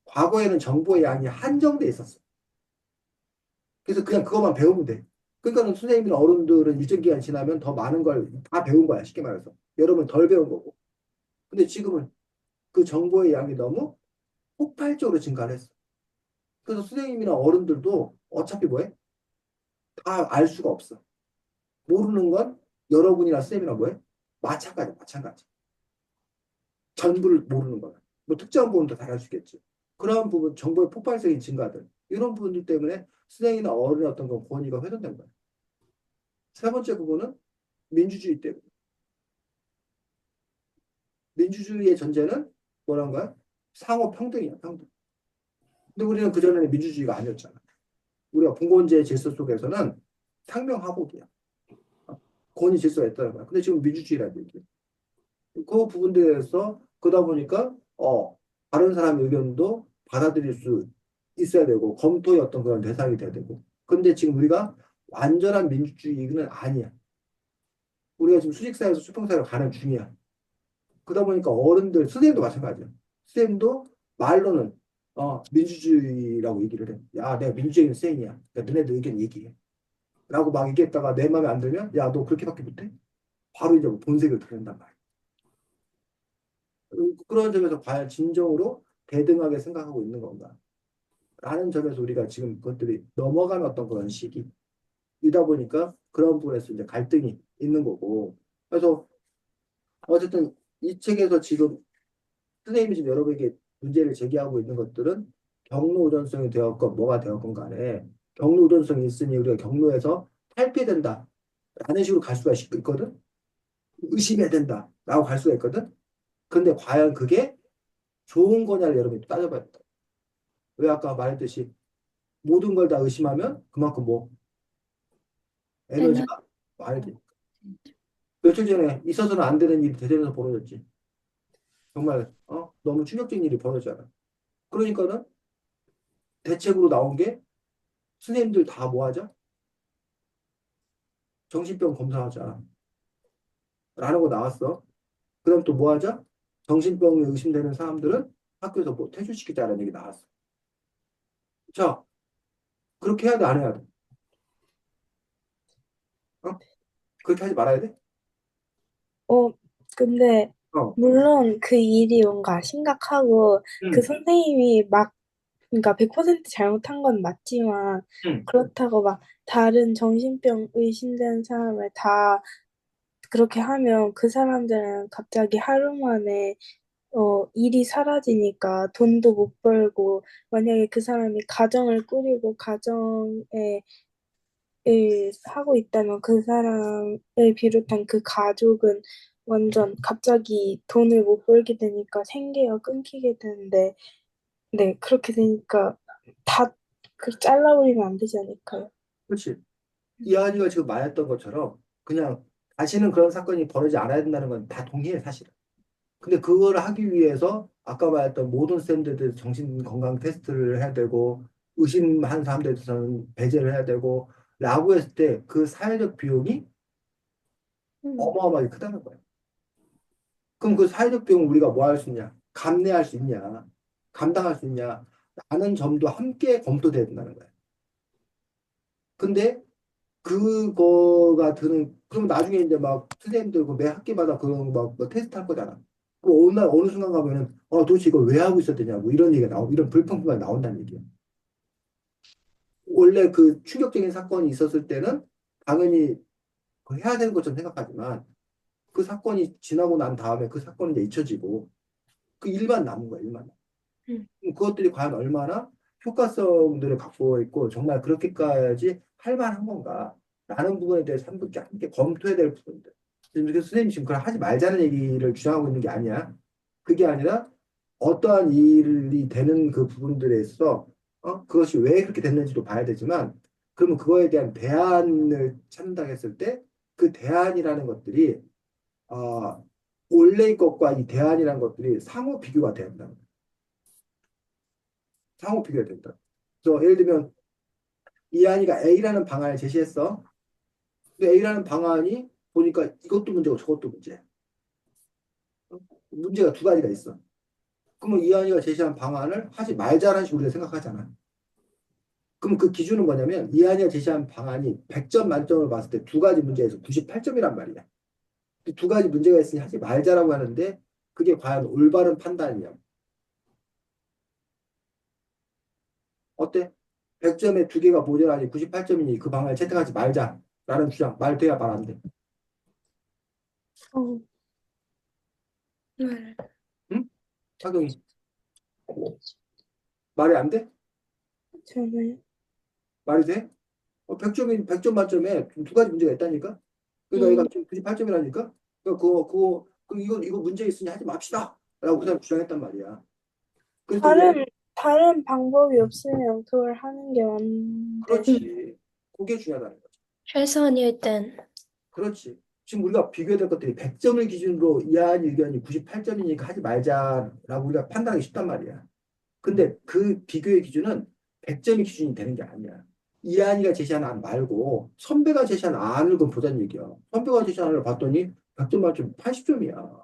과거에는 정보의 양이 한정돼 있었어. 그래서 그냥 그것만 배우면 돼. 그러니까 선생님이나 어른들은 일정 기간 지나면 더 많은 걸 다 배운 거야, 쉽게 말해서. 여러분 덜 배운 거고. 근데 지금은 그 정보의 양이 너무 폭발적으로 증가를 했어. 그래서 선생님이나 어른들도 어차피 뭐해? 다 알 수가 없어. 모르는 건 여러분이나 선생님이나 뭐해? 마찬가지. 전부를 모르는 거야. 뭐 특정한 부분도 다 알 수 있겠지. 그런 부분, 정보의 폭발적인 증가들. 이런 부분들 때문에 선생이나 어른의 어떤 그 권위가 훼손된 거야. 세 번째 부분은 민주주의 때문에. 민주주의의 전제는 뭐란 거야? 상호 평등이야, 평등. 근데 우리는 그전에는 민주주의가 아니었잖아. 우리가 봉건제 질서 속에서는 상명하복이야. 권위 질서가 있다는 거야. 근데 지금 민주주의라는 얘기야. 그 부분들에 대해서 그러다 보니까 다른 사람의 의견도 받아들일 수 있어야 되고 검토의 어떤 그런 대상이 돼야 되고. 근데 지금 우리가 완전한 민주주의는 아니야. 우리가 지금 수직사회에서 수평사회로 가는 중이야. 그러다 보니까 어른들, 선생님도 마찬가지야. 선생님도 말로는 민주주의라고 얘기를 해. 야, 내가 민주적인 선생이야. 야, 너네들 의견 얘기해. 라고 막 얘기했다가 내 마음에 안 들면 야, 너 그렇게밖에 못해? 바로 이제 뭐 본색을 드러낸단 말이야. 그런 점에서 과연 진정으로 대등하게 생각하고 있는 건가? 라는 점에서 우리가 지금 그것들이 넘어가는 어떤 그런 시기이다 보니까 그런 부분에서 이제 갈등이 있는 거고. 그래서 어쨌든 이 책에서 지금 선생님이 지금 여러분에게 문제를 제기하고 있는 것들은 경로 우전성이 되었건 뭐가 되었건 간에 경로 우전성이 있으니 우리가 경로에서 탈피된다. 라는 식으로 갈 수가 있거든. 의심해야 된다. 라고 갈 수가 있거든. 근데 과연 그게 좋은 거냐를 여러분이 따져봐야 된다. 왜 아까 말했듯이 모든 걸 다 의심하면 그만큼 뭐 에너지. 에너지가 많이 돼. 며칠 전에 있어서는 안 되는 일이 대전에서 벌어졌지. 정말 너무 충격적인 일이 벌어졌잖아. 그러니까는 대책으로 나온 게 선생님들 다 뭐 하자? 정신병 검사하자. 라는 거 나왔어. 그럼 또 뭐 하자? 정신병에 의심되는 사람들은 학교에서 뭐 퇴출시키자는 얘기 나왔어. 자, 그렇게 해야 돼, 안 해야 돼? 어? 그렇게 하지 말아야 돼? 어, 근데, 어, 물론 그 일이 뭔가 심각하고, 그 응, 선생님이 막, 그러니까 100% 잘못한 건 맞지만, 응, 그렇다고 막 다른 정신병 의심되는 사람을 다 그렇게 하면 그 사람들은 갑자기 하루 만에 일이 사라지니까 돈도 못 벌고, 만약에 그 사람이 가정을 꾸리고 가정에 하고 있다면 그 사람을 비롯한 그 가족은 완전 갑자기 돈을 못 벌게 되니까 생계가 끊기게 되는데, 네, 그렇게 되니까 다 잘라버리면 안 되지 않을까요? 그렇지. 이한이가 지금 말했던 것처럼 그냥 다시는 그런 사건이 벌어지지 않아야 된다는 건 다 동의해, 사실은. 근데 그걸 하기 위해서 아까 말했던 모든 쌤들들 정신건강 테스트를 해야 되고 의심한 사람들에 대해서는 배제를 해야 되고 라고 했을 때 그 사회적 비용이 음. 어마어마하게 크다는 거예요. 그럼 그 사회적 비용을 우리가 뭐 할 수 있냐? 감내할 수 있냐? 감당할 수 있냐? 라는 점도 함께 검토돼야 된다는 거예요. 근데 그거가 드는, 그럼 나중에 이제 막 선생님들 그 매 학기마다 그런 뭐 테스트 할 거잖아. 그 어느 날 어느 순간 가면은 도대체 이걸 왜 하고 있었느냐고 이런 얘기가 이런 불평등이 나온다는 얘기야. 원래 그 충격적인 사건이 있었을 때는 당연히 그 해야 되는 것처럼 생각하지만 그 사건이 지나고 난 다음에 그 사건은 이제 잊혀지고 그 일만 남은 거야, 일만. 음. 그것들이 과연 얼마나 효과성들을 갖고 있고 정말 그렇게까지 할 만한 건가? 라는 부분에 대해서 함께 검토해야 될 부분들. 지금 그래서 선생님 지금 그걸 하지 말자는 얘기를 주장하고 있는 게 아니야. 그게 아니라 어떠한 일이 되는 그 부분들에 있어서 그것이 왜 그렇게 됐는지도 봐야 되지만 그러면 그거에 대한 대안을 찾는다 했을 때 그 대안이라는 것들이 어, 원래의 것과 이 대안이라는 것들이 상호 비교가 된다. 상호 비교가 된다. 그래서 예를 들면 이한이가 A라는 방안을 제시했어. 근데 A라는 방안이 보니까 이것도 문제고 저것도 문제야. 문제가 두 가지가 있어. 그러면 이한이가 제시한 방안을 하지 말자라는 식으로 우리가 생각하잖아. 그럼 그 기준은 뭐냐면 이한이가 제시한 방안이 100점 만점으로 봤을 때 두 가지 문제에서 98점이란 말이야. 두 가지 문제가 있으니 하지 말자라고 하는데 그게 과연 올바른 판단이냐. 어때? 100점에 두 개가 모자라니 98점이니 그 방안을 채택하지 말자라는 주장 말 돼야 말 안 돼? 어, 네. 응? 착용이 말이 안 돼? 저는 말이 돼? 100점 만점에 두 가지 문제가 있다니까? 그러니까 얘가 음, 98점이라니까? 그러니까 이거 문제 있으니 하지 맙시다. 라고 그 사람 주장했단 말이야. 그래서 이제, 다른 방법이 없으면 그걸 하는 게 맞는데. 그렇지. 그게 중요하다는 거지. 최선일 땐. 그렇지. 지금 우리가 비교해야 될 것들이 100점을 기준으로 이하한 의견이 98점이니까 하지 말자라고 우리가 판단하기 쉽단 말이야. 근데 그 비교의 기준은 100점이 기준이 되는 게 아니야. 이한이가 제시한 안 말고 선배가 제시한 안을 그럼 보자는 얘기야. 선배가 제시한 안을 봤더니 100점 만점 80점이야.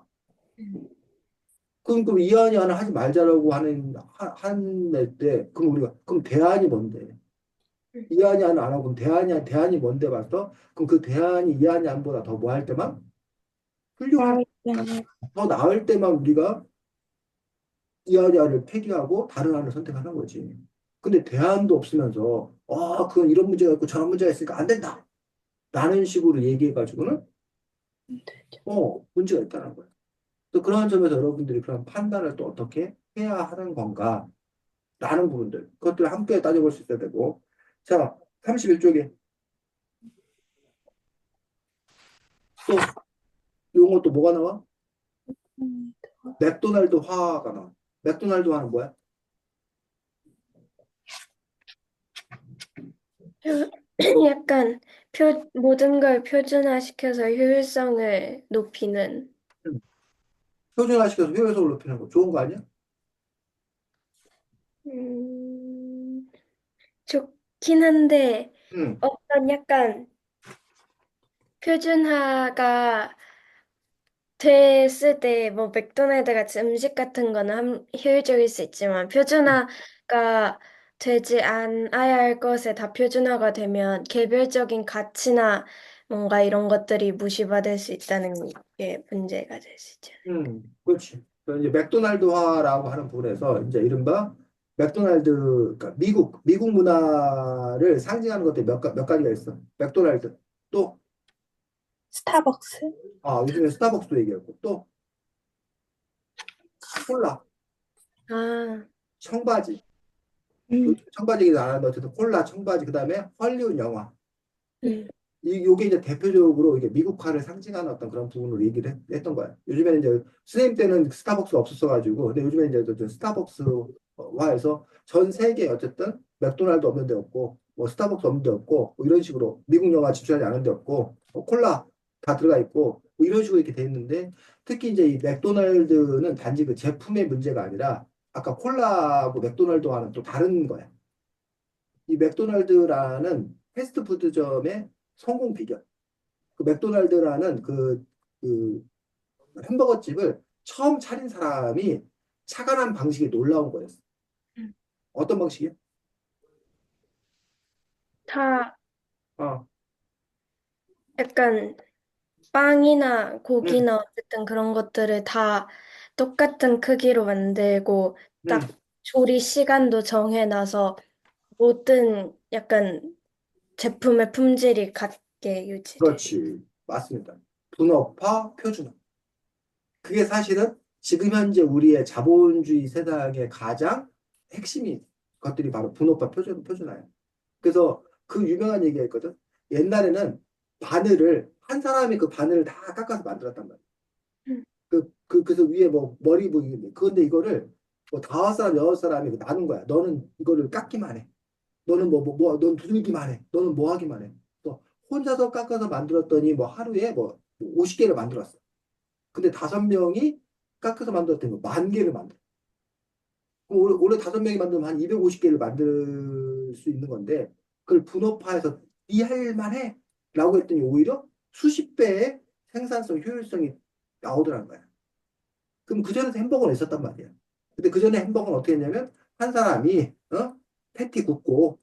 그럼 이한이 안을 하지 말자라고 한때 그럼 우리가 그럼 대안이 뭔데? 이한이 안을 안 하고 그럼 대안이 뭔데 봤어? 그럼 그 대안이 이한이 안보다 더 뭐 할 때만 훌륭할 나을 때는 더 나을 때만 우리가 이한이 안을 폐기하고 다른 안을 선택하는 거지. 근데 대안도 없으면서 그건 이런 문제가 있고 저런 문제가 있으니까 안 된다. 라는 식으로 얘기해가지고는 문제가 있다는 거예요. 또 그런 점에서 여러분들이 그런 판단을 또 어떻게 해야 하는 건가? 라는 부분들. 그것들을 함께 따져볼 수 있어야 되고. 자, 31쪽에 또 용어 또 뭐가 나와? 음, 맥도날드화가 나와. 맥도날드화는 뭐야? 약간 모든 걸 표준화시켜서 효율성을 높이는. 음. 표준화시켜서 효율성을 높이는 거 좋은 거 아니야? 음, 좋긴 한데, 응, 어떤 약간 표준화가 됐을 때, 뭐, 맥도날드 같이 음식 같은 거는 효율적일 수 있지만, 표준화가 되지 않아야 할 것에 다 표준화가 되면, 개별적인 가치나 뭔가 이런 것들이 무시받을 수 있다는 게 문제가 될 수 있죠. 그렇지. 그래서 이제 맥도날드화라고 하는 부분에서 이제 이른바 맥도날드, 그러니까 미국 문화를 상징하는 것들이 몇 가지가 있어. 맥도날드. 또, 스타벅스? 요즘에 스타벅스도 얘기하고, 또, 콜라, 아, 청바지. 음, 요즘 청바지 얘기도 안 하는데 어쨌든 콜라, 청바지, 그 다음에 헐리우드 영화. 음. 요게 이제 대표적으로 이게 미국화를 상징하는 어떤 그런 부분으로 얘기를 했던 거야. 요즘에는 이제 선생님 때는 스타벅스가 없었어가지고, 근데 요즘에 이제 또 스타벅스화해서 전 세계 어쨌든 맥도날드 없는 데 없고, 뭐 스타벅스 없는 데 없고, 뭐 이런 식으로 미국 영화 진출하지 않은 데 없고, 콜라 다 들어가 있고, 뭐 이런 식으로 이렇게 돼 있는데, 특히 이제 이 맥도날드는 단지 그 제품의 문제가 아니라, 아까 콜라하고 맥도날드와는 또 다른 거야. 이 맥도날드라는 패스트푸드점의 성공 비결. 그 맥도날드라는 그 햄버거 집을 처음 차린 사람이 착안한 방식이 놀라운 거였어. 어떤 방식이야? 다 어, 약간 빵이나 응, 고기나 어쨌든 그런 것들을 다 똑같은 크기로 만들고 딱 응, 조리 시간도 정해놔서 모든 약간 제품의 품질이 같게 유지돼. 그렇지. 맞습니다. 분업화, 표준화. 그게 사실은 지금 현재 우리의 자본주의 세상의 가장 핵심인 것들이 바로 분업화, 표준화예요. 그래서 그 유명한 얘기가 있거든. 옛날에는 바늘을 한 사람이 그 바늘을 다 깎아서 만들었단 말이야. 음. 그래서 위에 뭐 머리 보이는데 그런데 이거를 뭐 다섯 사람 여섯 사람이 나눈 거야. 너는 이거를 깎기만 해. 너는 넌 두들기만 해. 너는 뭐 하기만 해. 또 혼자서 깎아서 만들었더니 뭐 하루에 뭐 50개를 만들었어. 근데 5명이 깎아서 만들었다는 거 10,000개를 만들어. 그럼 원래 5명이 만들면 한 250개를 만들 수 있는 건데 그걸 분업화해서 이할 만해 라고 했더니 오히려 수십 배의 생산성, 효율성이 나오더란 거야. 그럼 그전에도 햄버거는 있었단 말이야. 근데 그전에 햄버거는 어떻게 했냐면 한 사람이 패티 굽고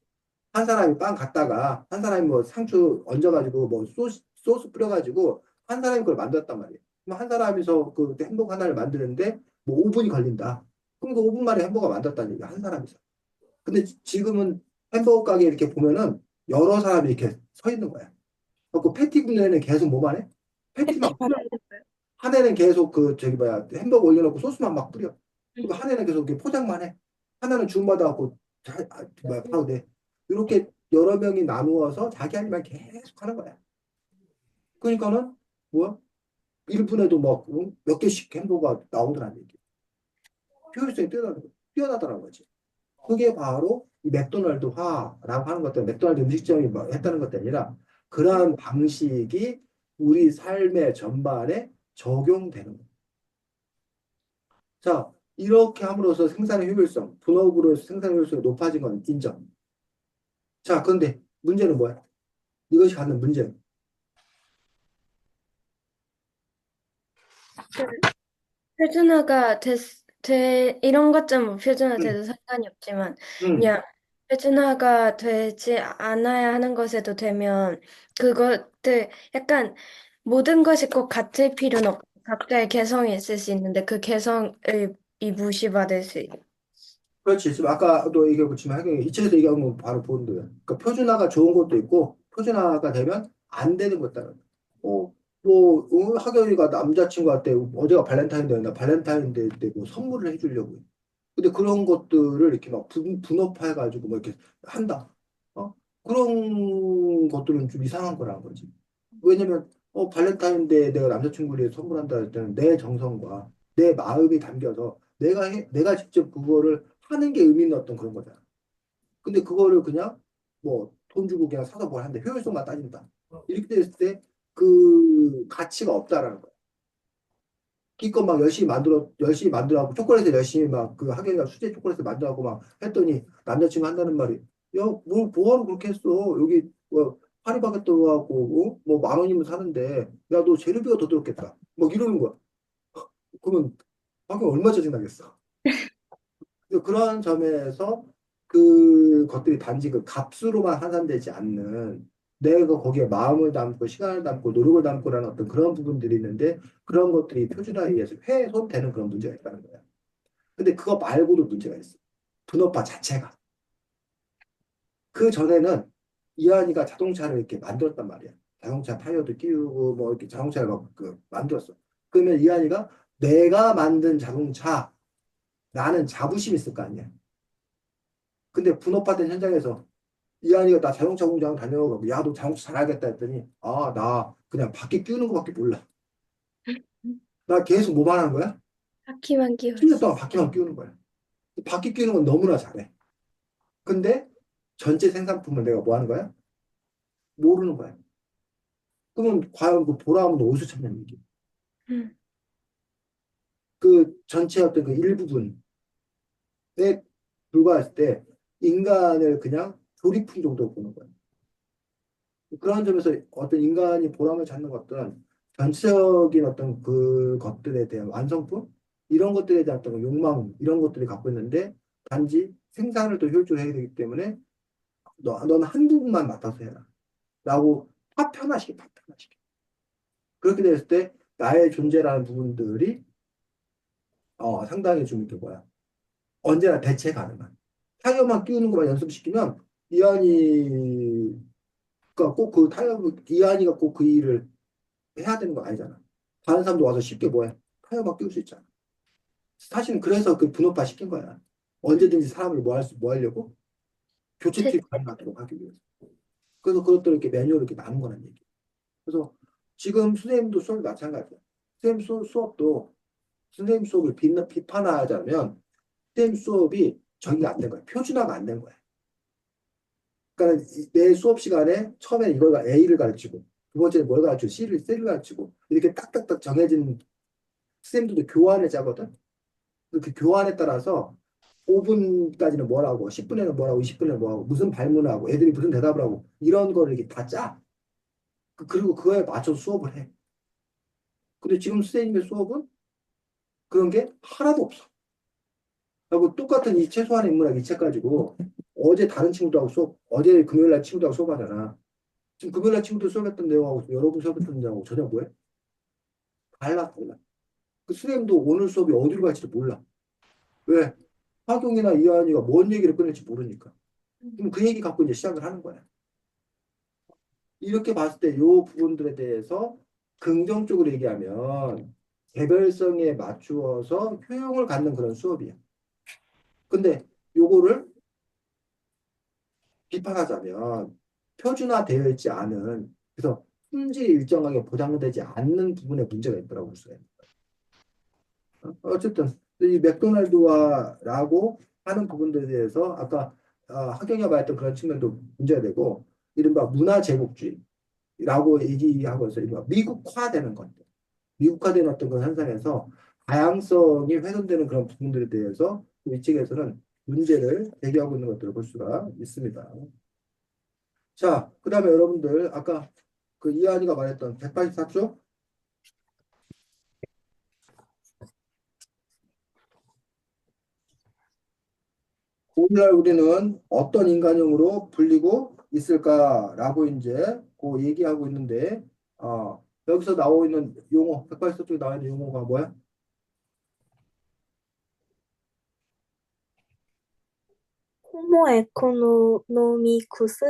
한 사람이 빵 갖다가 한 사람이 뭐 상추 얹어가지고 뭐 소스 뿌려가지고 한 사람이 그걸 만들었단 말이에요. 그럼 한 사람이서 그 햄버거 하나를 만드는데 뭐 5분이 걸린다. 그럼 그 5분 만에 햄버거 만들었다는 얘기야. 한 사람이서. 근데 지금은 햄버거 가게 이렇게 보면은 여러 사람이 이렇게 서 있는 거야. 그 패티 굽는 애는 계속 뭐만 해? 패티만 패티만. 한 애는 계속 그 저기 뭐야 햄버거 올려놓고 소스만 막 뿌려. 그리고 한 애는 계속 이렇게 포장만 해. 하나는 주문받아갖고 뭐야 파우대. 이렇게 여러 명이 나누어서 자기 할 일만 계속 하는 거야. 그러니까는 뭐야 1분에도 막 몇 개씩 햄버거가 나오더라는 얘기. 효율성이 뛰어나더라는 거지. 그게 바로 이 맥도날드화라고 하는 것들, 맥도날드 음식점이 뭐 했다는 것도 아니라 그러한 방식이 우리 삶의 전반에 적용되는 거예요. 자, 이렇게 함으로써 생산의 효율성, 분업으로 생산의 효율성이 높아진 건 인정. 자, 그런데 문제는 뭐야? 이것이 갖는 문제는 표준화가 이런 것좀 뭐 표준화 음, 돼도 상관이 없지만, 음, 그냥 표준화가 되지 않아야 하는 것에도 되면, 그것들, 약간 모든 것이 꼭 같을 필요는 없고, 각자의 개성이 있을 수 있는데, 그 개성을 이 무시받을 수 있고. 그렇지. 지금 아까도 얘기해봤지만 하긴 이층에서 얘기한 건 바로 보는 거예요. 그러니까 표준화가 좋은 것도 있고 표준화가 되면 안 되는 것도 있다. 하경이가 남자친구한테 어제가 발렌타인데이였나 발렌타인데이 때 뭐 선물을 해주려고 해. 근데 그런 것들을 이렇게 막 분업해가지고 뭐 이렇게 한다. 어? 그런 것들은 좀 이상한 거라는 거지. 왜냐면 발렌타인데이 내가 남자친구를 선물한다 할 때는 내 정성과 내 마음이 담겨서 내가 직접 그거를 하는 게 의미 있는 어떤 그런 거잖아. 근데 그거를 그냥 뭐 돈 주고 그냥 사서 뭘 하는데 효율성만 따진다. 이렇게 됐을 때 그 가치가 없다라는 거야. 기껏 막 열심히 만들어하고 초콜릿을 열심히 막 그 하경이가 수제 초콜릿을 만들어하고 막 했더니 남자친구 한다는 말이 야, 뭐하러 그렇게 했어? 여기 뭐 파리바게뜨 하고 뭐 10,000원이면 사는데 야, 너 재료비가 더 들었겠다. 막 이러는 거야. 그러면 하경 얼마 짜증나겠어. 그런 점에서 그 것들이 단지 그 값으로만 환산되지 않는 내가 거기에 마음을 담고 시간을 담고 노력을 담고라는 어떤 그런 부분들이 있는데 그런 것들이 표준화에 의해서 훼손되는 그런 문제가 있다는 거야. 근데 그거 말고도 문제가 있어. 분업화 자체가. 그 전에는 이한이가 자동차를 이렇게 만들었단 말이야. 자동차 타이어도 끼우고 뭐 이렇게 자동차를 막그 만들었어. 그러면 이한이가 내가 만든 자동차라는 자부심이 있을 거 아니야. 근데 분업화된 현장에서 이한이가 나 자동차 공장 다녀가고 야, 너 자동차 잘하겠다 했더니 아, 나 그냥 바퀴 끼우는 거밖에 몰라. 나 계속 뭐만 하는 거야? 바퀴만 10년 끼웠어. 동안 바퀴만 끼우는 거야. 바퀴 끼우는 건 너무나 잘해. 근데 전체 생산품을 내가 뭐 하는 거야? 모르는 거야. 그러면 과연 그 보람은 어디서 찾냐는 얘기. 음. 그 전체 어떤 그 일부분에 불과했을 때 인간을 그냥 조리품 정도로 보는 거야. 그런 점에서 어떤 인간이 보람을 찾는 것들은 전체적인 어떤 그 것들에 대한 완성품 이런 것들에 대한 어떤 욕망 이런 것들이 갖고 있는데 단지 생산을 더 효율적으로 해야 되기 때문에 너는 한 부분만 맡아서 해라 라고 파편화시켜 그렇게 됐을 때 나의 존재라는 부분들이 상당히 좀 이렇게 뭐야 언제나 대체 가능한 타이어만 끼우는 것만 연습시키면 이한이가 꼭 그 타이어 이한이가 꼭 그 일을 해야 되는 거 아니잖아. 다른 사람도 와서 쉽게 뭐해? 타이어만 끼울 수 있잖아. 사실은 그래서 그 분업화 시킨 거야. 언제든지 사람을 뭐 하려고? 교체 제, 투입 가능하도록 하기 위해서. 그래서 그것들을 이렇게 매뉴얼을 이렇게 나눈 거란 얘기. 그래서 지금 선생님도 수업이 마찬가지야. 수업도 선생님 수업을 비판하자면 선생님 수업이 정의가 안 된 거야. 표준화가 안 된 거야. 그러니까 내 수업 시간에 처음에 이걸 A를 가르치고 두 번째는 뭘 가르치고 C를 가르치고 이렇게 딱딱딱 정해진 쌤들도 교환을 짜거든. 그 교환에 따라서 5분까지는 뭐라고, 10분에는 뭐라고, 20분에는 뭐라고, 무슨 발문하고, 애들이 무슨 대답을 하고, 이런 거를 이렇게 다 짜. 그리고 그거에 맞춰서 수업을 해. 근데 지금 선생님의 수업은 그런 게 하나도 없어. 하고 똑같은 이 최소한의 인문학 이 책 가지고 어제 다른 친구들하고 수업, 어제 금요일날 친구들하고 수업하잖아. 지금 금요일날 친구들 수업했던 내용하고 여러분 수업했던 내용하고 전혀 뭐해? 달라, 달라. 그 선생님도 오늘 수업이 어디로 갈지도 몰라. 왜? 화경이나 이하연이가 뭔 얘기를 꺼낼지 모르니까. 그럼 그 얘기 갖고 이제 시작을 하는 거야. 이렇게 봤을 때 이 부분들에 대해서 긍정적으로 얘기하면 개별성에 맞추어서 효용을 갖는 그런 수업이야. 근데 요거를 비판하자면 표준화되어 있지 않은, 그래서 품질이 일정하게 보장되지 않는 부분에 문제가 있더라고 볼 수가 있는 거야. 어쨌든 이 맥도날드와라고 하는 부분들에 대해서 아까 학경이가 말했던 그런 측면도 문제가 되고, 이른바 문화 제국주의라고 얘기하고 있어요. 이른바 미국화되는 것들, 미국화되는 어떤 그런 현상에서 다양성이 훼손되는 그런 부분들에 대해서 이 책에서는 문제를 제기하고 있는 것들을 볼 수가 있습니다. 자, 그 다음에 여러분들, 아까 그 이한이가 말했던 184쪽? 오늘날 우리는 어떤 인간형으로 불리고 있을까라고 이제 그 얘기하고 있는데, 여기서 나오고 있는 용어, 184쪽에 나와 있는 용어가 뭐야? 호모 에코노미쿠스?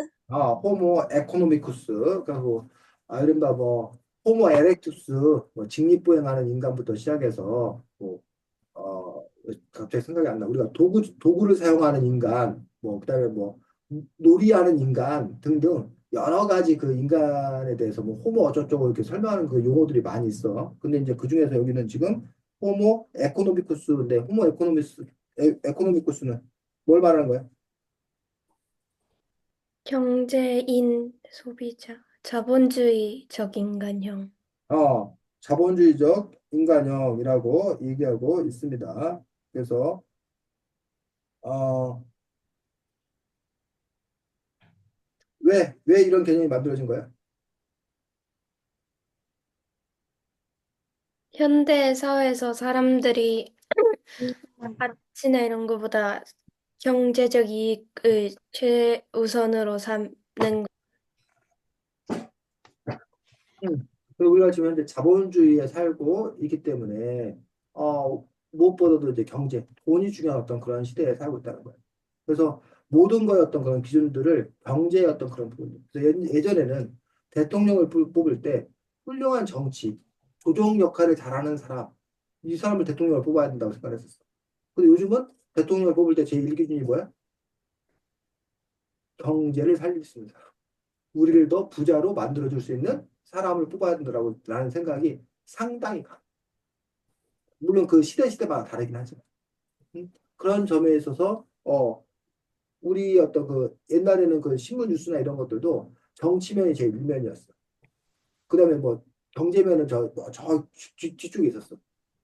호모 에코노미쿠스. 그러니까 뭐, 이른바 뭐, 호모 에렉투스, 뭐, 직립보행하는 인간부터 시작해서, 뭐, 어, 갑자기 생각이 안 나. 우리가 도구를 사용하는 인간, 뭐, 그다음에 뭐, 놀이하는 인간 등등 여러 가지 그 인간에 대해서 뭐, 호모 어쩌고저쩌고 이렇게 설명하는 그 용어들이 많이 있어. 근데 이제 그 중에서 여기는 지금 호모 에코노미쿠스인데, 호모 에코노미쿠스는 뭘 말하는 거야? 경제인 소비자, 자본주의적 인간형. 자본주의적 인간형이라고 얘기하고 있습니다. 그래서, 어, 왜 이런 개념이 만들어진 거야? 현대 사회에서 사람들이 가치나 이런 것보다 경제적 이익을 최우선으로 삼는 거. 음. 그리고 우리가 지금 현재 자본주의에 살고 있기 때문에 무엇보다도 이제 경제, 돈이 중요한 어떤 그런 시대에 살고 있다는 거예요. 그래서 모든 거의 어떤 그런 기준들을 경제의 어떤 그런 부분. 그래서 예전에는 대통령을 뽑을 때 훌륭한 정치, 조정 역할을 잘하는 사람, 이 사람을 대통령을 뽑아야 된다고 생각했었어. 근데 요즘은 대통령을 뽑을 때 제1기준이 뭐야? 경제를 살릴 수 있는 사람. 우리를 더 부자로 만들어줄 수 있는 사람을 뽑아야 된다고 라는 생각이 상당히 강해. 물론 그 시대마다 다르긴 하지만. 그런 점에 있어서 우리 어떤 그 옛날에는 그 신문 뉴스나 이런 것들도 정치면이 제일 일면이었어. 그다음에 뭐 경제면은 저 뒤쪽에 있었어.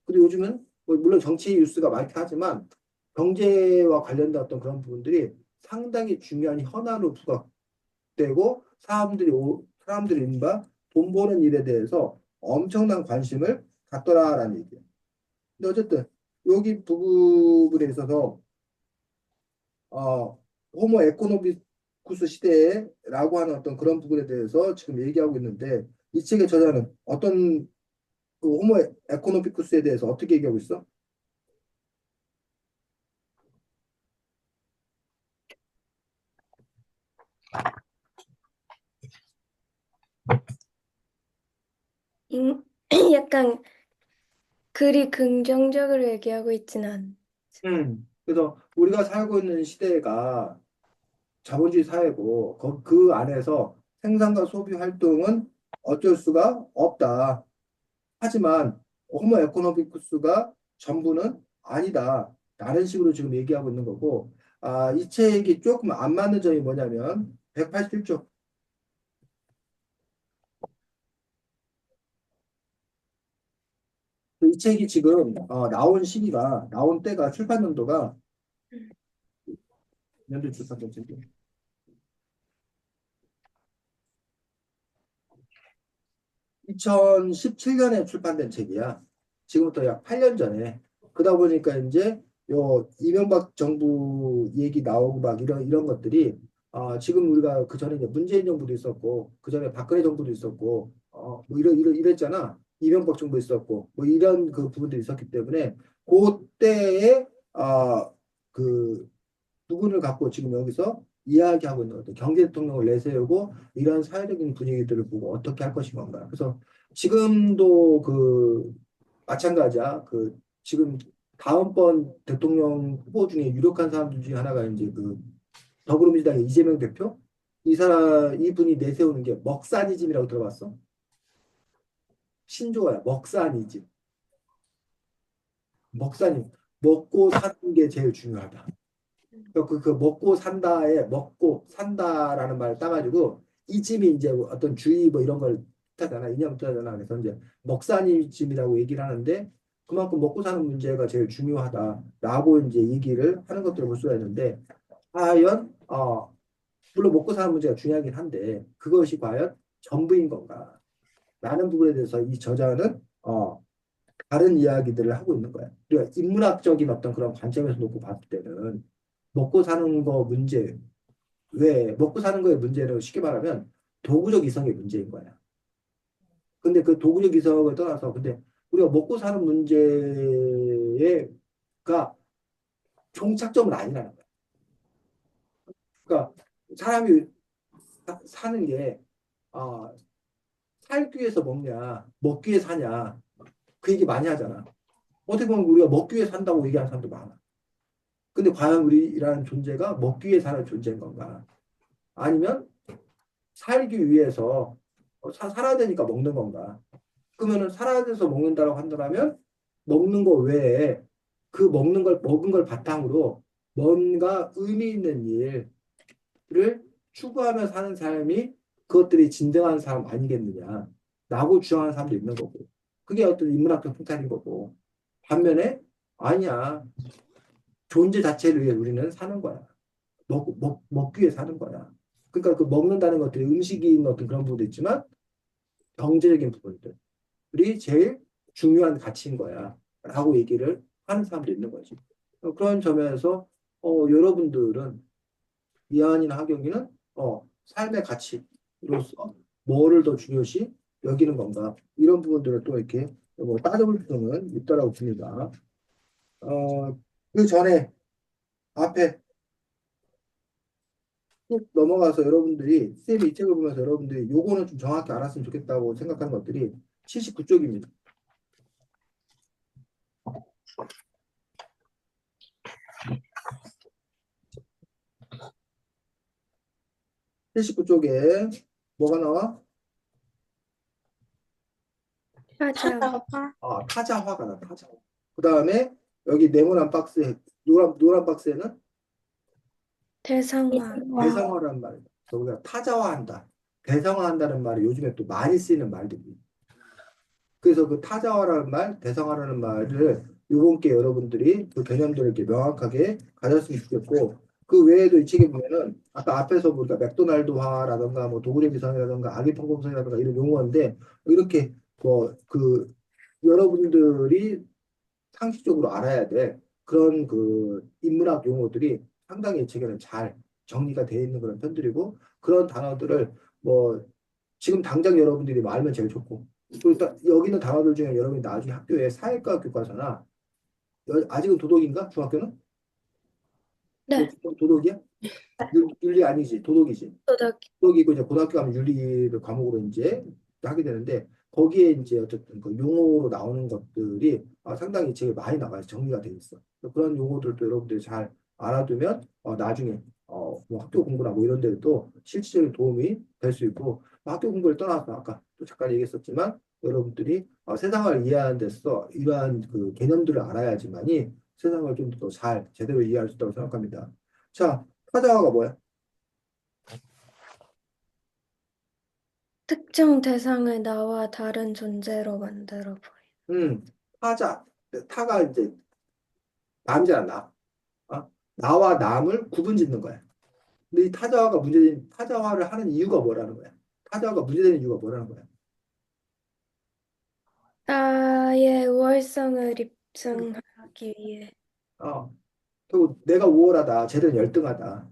근데 요즘은 뭐 물론 정치 뉴스가 많긴 하지만 경제와 관련된 어떤 그런 부분들이 상당히 중요한 현안으로 부각되고 사람들이 이른바 돈 버는 일에 대해서 엄청난 관심을 갖더라라는 얘기예요. 근데 어쨌든 여기 부분에 있어서 호모 에코노미쿠스 시대라고 하는 어떤 그런 부분에 대해서 지금 얘기하고 있는데 이 책의 저자는 어떤 그 호모 에코노미쿠스에 대해서 어떻게 얘기하고 있어? 인- 약간 그리 긍정적으로 얘기하고 있진 않. 그래서 우리가 살고 있는 시대가 자본주의 사회고 그 안에서 생산과 소비 활동은 어쩔 수가 없다. 하지만 호모 에코노미쿠스가 전부는 아니다. 라는 식으로 지금 얘기하고 있는 거고, 이 책이 조금 안 맞는 점이 뭐냐면 181쪽. 이 책이 지금 나온 시기가 나온 때가 출판 연도가 연도 출판된 책이 2017년에 출판된 책이야. 지금부터 약 8년 전에. 그러다 보니까 이제 요 이명박 정부 얘기 나오고 막 이런 것들이 지금 우리가 그 전에 이제 문재인 정부도 있었고 그 전에 박근혜 정부도 있었고 뭐 이랬잖아. 이명박 정부 있었고 뭐 이런 그 부분들이 있었기 때문에 그때에 그 부분을 갖고 지금 여기서 이야기하고 있는 것들, 경제 대통령을 내세우고 이런 사회적인 분위기들을 보고 어떻게 할 것인가. 그래서 지금도 그 마찬가지야. 그 지금 다음번 대통령 후보 중에 유력한 사람들 중에 하나가 이제 그 더불어민주당의 이재명 대표. 이분이 내세우는 게 먹사니즘이라고 들어봤어? 신조어야. 먹사니즘. 먹사님. 먹고 사는 게 제일 중요하다. 그 먹고 산다에 먹고 산다라는 말을 따가지고 이즘이 이제 어떤 주의 뭐 이런 걸 뜻하잖아. 이념 뜻하잖아. 그래서 이제 먹사니즘이라고 얘기를 하는데 그만큼 먹고 사는 문제가 제일 중요하다라고 이제 얘기를 하는 것들을 볼 수가 있는데 과연 물론 먹고 사는 문제가 중요하긴 한데 그것이 과연 전부인 건가? 라는 부분에 대해서 이 저자는 다른 이야기들을 하고 있는 거야. 우리가 인문학적인 어떤 그런 관점에서 놓고 봤을 때는 먹고 사는 거 문제, 왜 먹고 사는 거의 문제는 쉽게 말하면 도구적 이성의 문제인 거야. 근데 그 도구적 이성을 떠나서 근데 우리가 먹고 사는 문제가 종착점은 아니라는 거야. 그러니까 사람이 사는 게 아, 살기 위해서 먹냐, 먹기 위해 사냐 그 얘기 많이 하잖아. 어떻게 보면 우리가 먹기 위해 산다고 얘기하는 사람도 많아. 근데 과연 우리라는 존재가 먹기 위해 사는 존재인 건가? 아니면 살기 위해서 살아야 되니까 먹는 건가? 그러면은 살아야 돼서 먹는다고 한다면 먹는 거 외에 그 먹은 걸 바탕으로 뭔가 의미 있는 일을 추구하며 사는 삶이 그것들이 진정한 삶 아니겠느냐? 라고 주장하는 사람도 있는 거고. 그게 어떤 인문학적 풍탈인 거고. 반면에 아니야. 존재 자체를 위해 우리는 사는 거야. 먹기 위해 사는 거야. 그러니까 그 먹는다는 것들이 음식이 있는 어떤 그런 부분도 있지만 경제적인 부분들이 제일 중요한 가치인 거야. 라고 얘기를 하는 사람도 있는 거지. 그런 점에서 여러분들은 이한이나 하경이는 삶의 가치로서 뭐를 더 중요시 여기는 건가? 이런 부분들을 또 이렇게 뭐 따져볼 필요는 있다라고 봅니다. 그 전에 앞에 쭉 넘어가서 여러분들이 쌤이 이 책을 보면서 여러분들이 요거는 좀 정확히 알았으면 좋겠다고 생각하는 것들이 79쪽입니다. 79쪽에 뭐가 나와? 맞아. 타자화가 나, 타자화. 그 다음에 여기 네모난 박스에, 노란 박스에는 대상화. 와, 대상화라는 말이다. 그래서 우리가 타자화한다. 대상화한다는 말이 요즘에 또 많이 쓰이는 말들이. 그래서 그 타자화라는 말, 대상화라는 말을 이번 게 여러분들이 그 개념들을 이렇게 명확하게 가졌으면 좋겠고, 그 외에도 이 책에 보면은 아까 앞에서 우리가 맥도날드화라든가 뭐 도구적 이상이라든가 악의 평범성이라든가 이런 용어인데 이렇게 뭐 그 여러분들이 상식적으로 알아야 될 그런 그 인문학 용어들이 상당히 이 책에는 잘 정리가 되어 있는 그런 편들이고 그런 단어들을 뭐 지금 당장 여러분들이 뭐 알면 제일 좋고 그리고 또 여기 있는 단어들 중에 여러분이 나중에 학교에 사회과 교과서나 아직은 도덕인가? 중학교는? 네. 도덕이야? 윤리 아니지 도덕이지 도덕. 도덕이고 이제 고등학교 가면 윤리를 과목으로 이제 하게 되는데 거기에 이제 어쨌든 그 용어로 나오는 것들이 상당히 제일 많이 나가요 정리가 돼 있어 그런 용어들도 여러분들이 잘 알아두면 나중에 뭐 학교 공부나 뭐 이런 데도 실질적인 도움이 될 수 있고 학교 공부를 떠나서 아까 또 잠깐 얘기했었지만 여러분들이 세상을 이해하는 데서 이러한 그 개념들을 알아야지만이 세상을 좀 더 잘 제대로 이해할 수 있다고 생각합니다. 자, 타자화가 뭐야? 특정 대상을 나와 다른 존재로 만들어 보여. 음, 타자, 타가 이제 남이잖아, 나. 나와 남을 구분 짓는 거야. 근데 이 타자화를 하는 이유가 뭐라는 거야? 타자화가 문제되는 이유가 뭐라는 거야? 나의 우월성을 입증하기 위해. 어, 결국 내가 우월하다, 쟤들은 열등하다.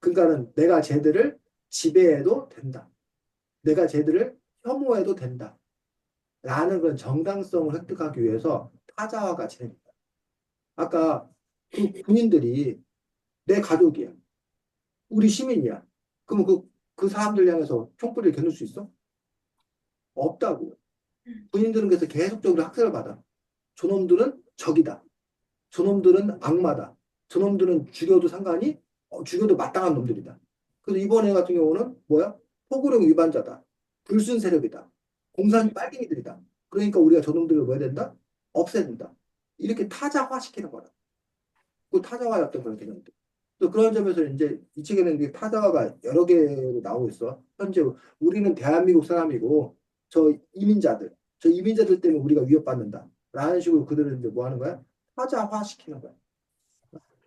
그러니까는 내가 쟤들을 지배해도 된다. 내가 쟤들을 혐오해도 된다. 라는 그런 정당성을 획득하기 위해서 타자화가 진행된다. 아까 그 군인들이 내 가족이야. 우리 시민이야. 그러면 그 사람들 향해서 총불을 겨눌 수 있어? 없다고. 군인들은 그래서 계속적으로 학살을 받아. 저놈들은 적이다. 저놈들은 악마다. 저놈들은 죽여도 상관이, 죽여도 마땅한 놈들이다. 그래서 이번에 같은 경우는 뭐야? 포고령 위반자다. 불순 세력이다. 공산 빨갱이들이다. 그러니까 우리가 저놈들을 뭐 해야 된다? 없애야 된다. 이렇게 타자화시키는 거라. 그 타자화였던 그런 개념들. 또 그런 점에서 이제 이 책에는 이제 타자화가 여러 개로 나오고 있어. 현재 우리는 대한민국 사람이고 저 이민자들 때문에 우리가 위협받는다. 라는 식으로 그들은 이제 뭐 하는 거야? 타자화시키는 거야.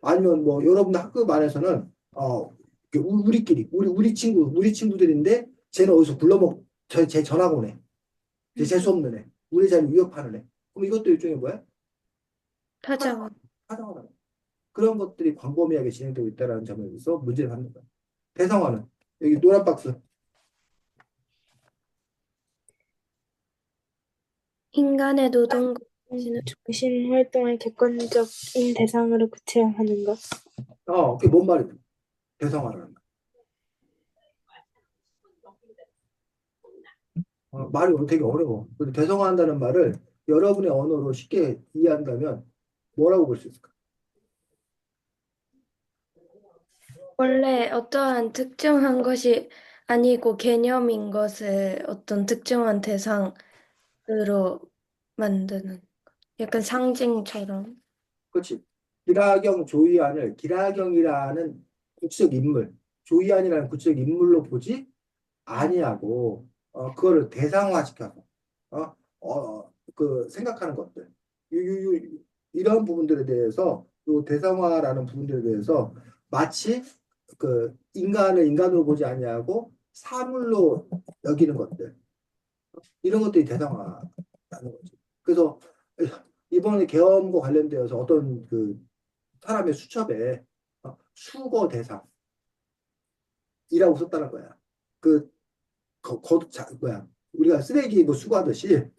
아니면 뭐 여러분 학급 안에서는 우리끼리 우리 친구들인데 쟤는 어디서 굴러먹 쟤 전학 오네. 쟤 재수 없는 애. 우리 자리 위협하는 애. 그럼 이것도 일종의 뭐야? 타자와. 타자화다. 그런 것들이 광범위하게 진행되고 있다는 점에서 문제를 받는 거야. 대상화는 여기 노란 박스. 인간의 노동과 정신을 정신 활동을 객관적인 대상으로 구체화하는 것. 그게 뭔 말이야? 대상화라는 거. 말이 되게 어려워. 근데 대상화한다는 말을 여러분의 언어로 쉽게 이해한다면 뭐라고 볼 수 있을까? 원래 어떠한 특정한 것이 아니고 개념인 것을 어떤 특정한 대상으로 만드는 약간 상징처럼. 그렇지. 기라경 조이안을 기라경이라는 구체적 인물, 조이안이라는 구체적 인물로 보지 아니하고 그거를 대상화시켜서 그 생각하는 것들 이런 부분들에 대해서 또 대상화라는 부분들에 대해서 마치 그 인간을 인간으로 보지 아니하고 사물로 여기는 것들 이런 것들이 대상화라는 거지. 그래서 이번에 계엄과 관련되어서 어떤 그 사람의 수첩에 수거 대상이라고 썼다는 거야. 그 뭐야 우리가 쓰레기 뭐 수거하듯이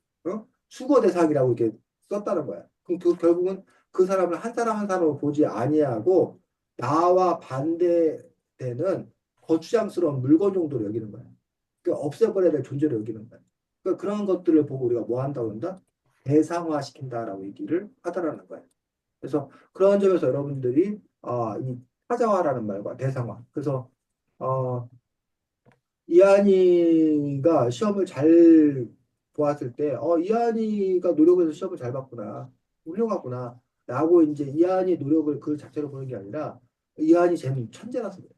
수거 대상이라고 이렇게 썼다는 거야. 그럼 결국은 그 사람을 한 사람 한 사람으로 보지 아니하고 나와 반대되는 거추장스러운 물건 정도로 여기는 거야. 그러니까 없애버려야 될 존재로 여기는 거야. 그러니까 그런 것들을 보고 우리가 뭐 한다고 한다? 대상화시킨다라고 얘기를 하더라는 거야. 그래서 그런 점에서 여러분들이 이 타자화라는 말과 대상화. 그래서 어, 이한이가 시험을 잘 보았을 때, 이한이가 노력해서 시험을 잘 봤구나, 훌륭하구나, 라고 이제 이한이 노력을 그 자체로 보는 게 아니라 이한이 쟤는 천재라서 그래.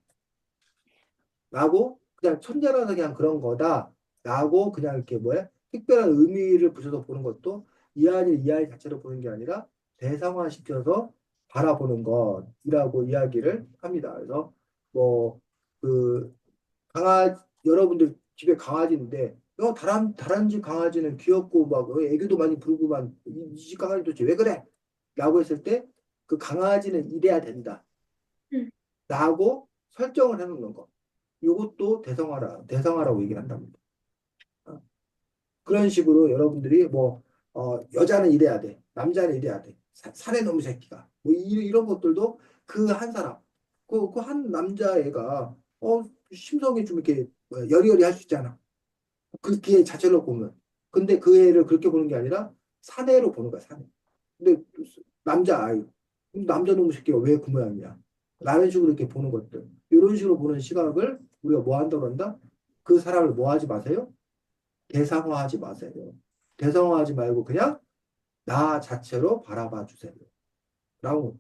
라고 그냥 천재라서 그냥 그런 거다. 라고 그냥 이렇게 뭐야? 특별한 의미를 붙여서 보는 것도 이한이 자체로 보는 게 아니라 대상화시켜서 바라보는 것이라고 이야기를 합니다. 그래서 뭐그 여러분들 집에 강아지인데, 다른 집 강아지는 귀엽고, 막, 애교도 많이 부르고, 막, 이 집 강아지 도대체 왜 그래? 라고 했을 때, 그 강아지는 이래야 된다. 음. 라고 설정을 해놓는 거. 이것도 대성화라고 얘기를 한답니다. 어, 그런 식으로 여러분들이 여자는 이래야 돼. 남자는 이래야 돼. 사내 놈의 새끼가. 뭐, 이런 것들도 그 한 사람, 그 한 남자애가, 심성이 좀 이렇게 여리여리 할 수 있잖아. 그걔 자체로 보면. 근데 그 애를 그렇게 보는 게 아니라 사내로 보는 거야, 사내. 근데 남자아이. 남자 놈의 새끼가 왜 그 모양이야? 라는 식으로 이렇게 보는 것들. 이런 식으로 보는 시각을 우리가 뭐 한다고 한다? 그 사람을 뭐 하지 마세요? 대상화하지 마세요. 대상화하지 말고 그냥 나 자체로 바라봐 주세요. 라고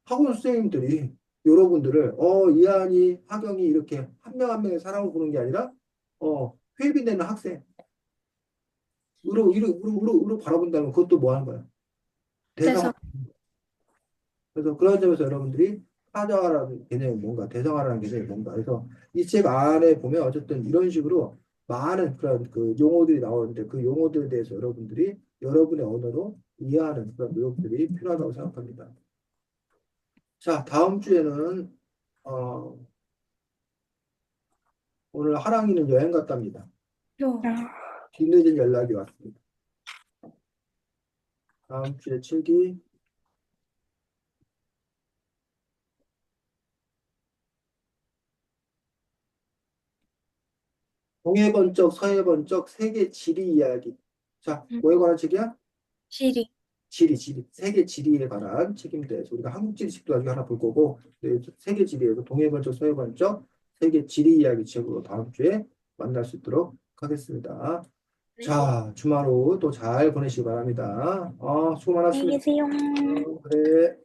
학원 선생님들이 여러분들을 이한이, 하경이 이렇게 한 명 한 명의 사람을 보는 게 아니라 회비 내는 학생 으로 바라본다면 그것도 뭐 하는 거야? 대성화. 대성. 그래서 그런 점에서 여러분들이 타자화라는 개념이 뭔가, 대성화라는 개념이 뭔가. 그래서 이 책 안에 보면 어쨌든 이런 식으로 많은 그런 그 용어들이 나오는데 그 용어들에 대해서 여러분들이 여러분의 언어로 이해하는 그런 노력들이 필요하다고 생각합니다. 자, 다음 주에는 어, 오늘 하랑이는 여행 갔답니다. 요. 아, 뒤늦은 연락이 왔습니다. 다음 주에 책이 동해번쩍, 서해번쩍 세계 지리 이야기. 자, 음, 뭐에 관한 책이야? 지리. 지리. 세계 지리에 관한 책임에 대해서 우리가 한국 지리책도 나중에 하나 볼 거고, 네, 세계 지리에서 동해번쩍, 서해번쩍 세계 지리 이야기 책으로 다음 주에 만날 수 있도록 하겠습니다. 네. 자, 주말 오후 또 잘 보내시기 바랍니다. 수고 안녕히 많았습니다. 계세요. 그래.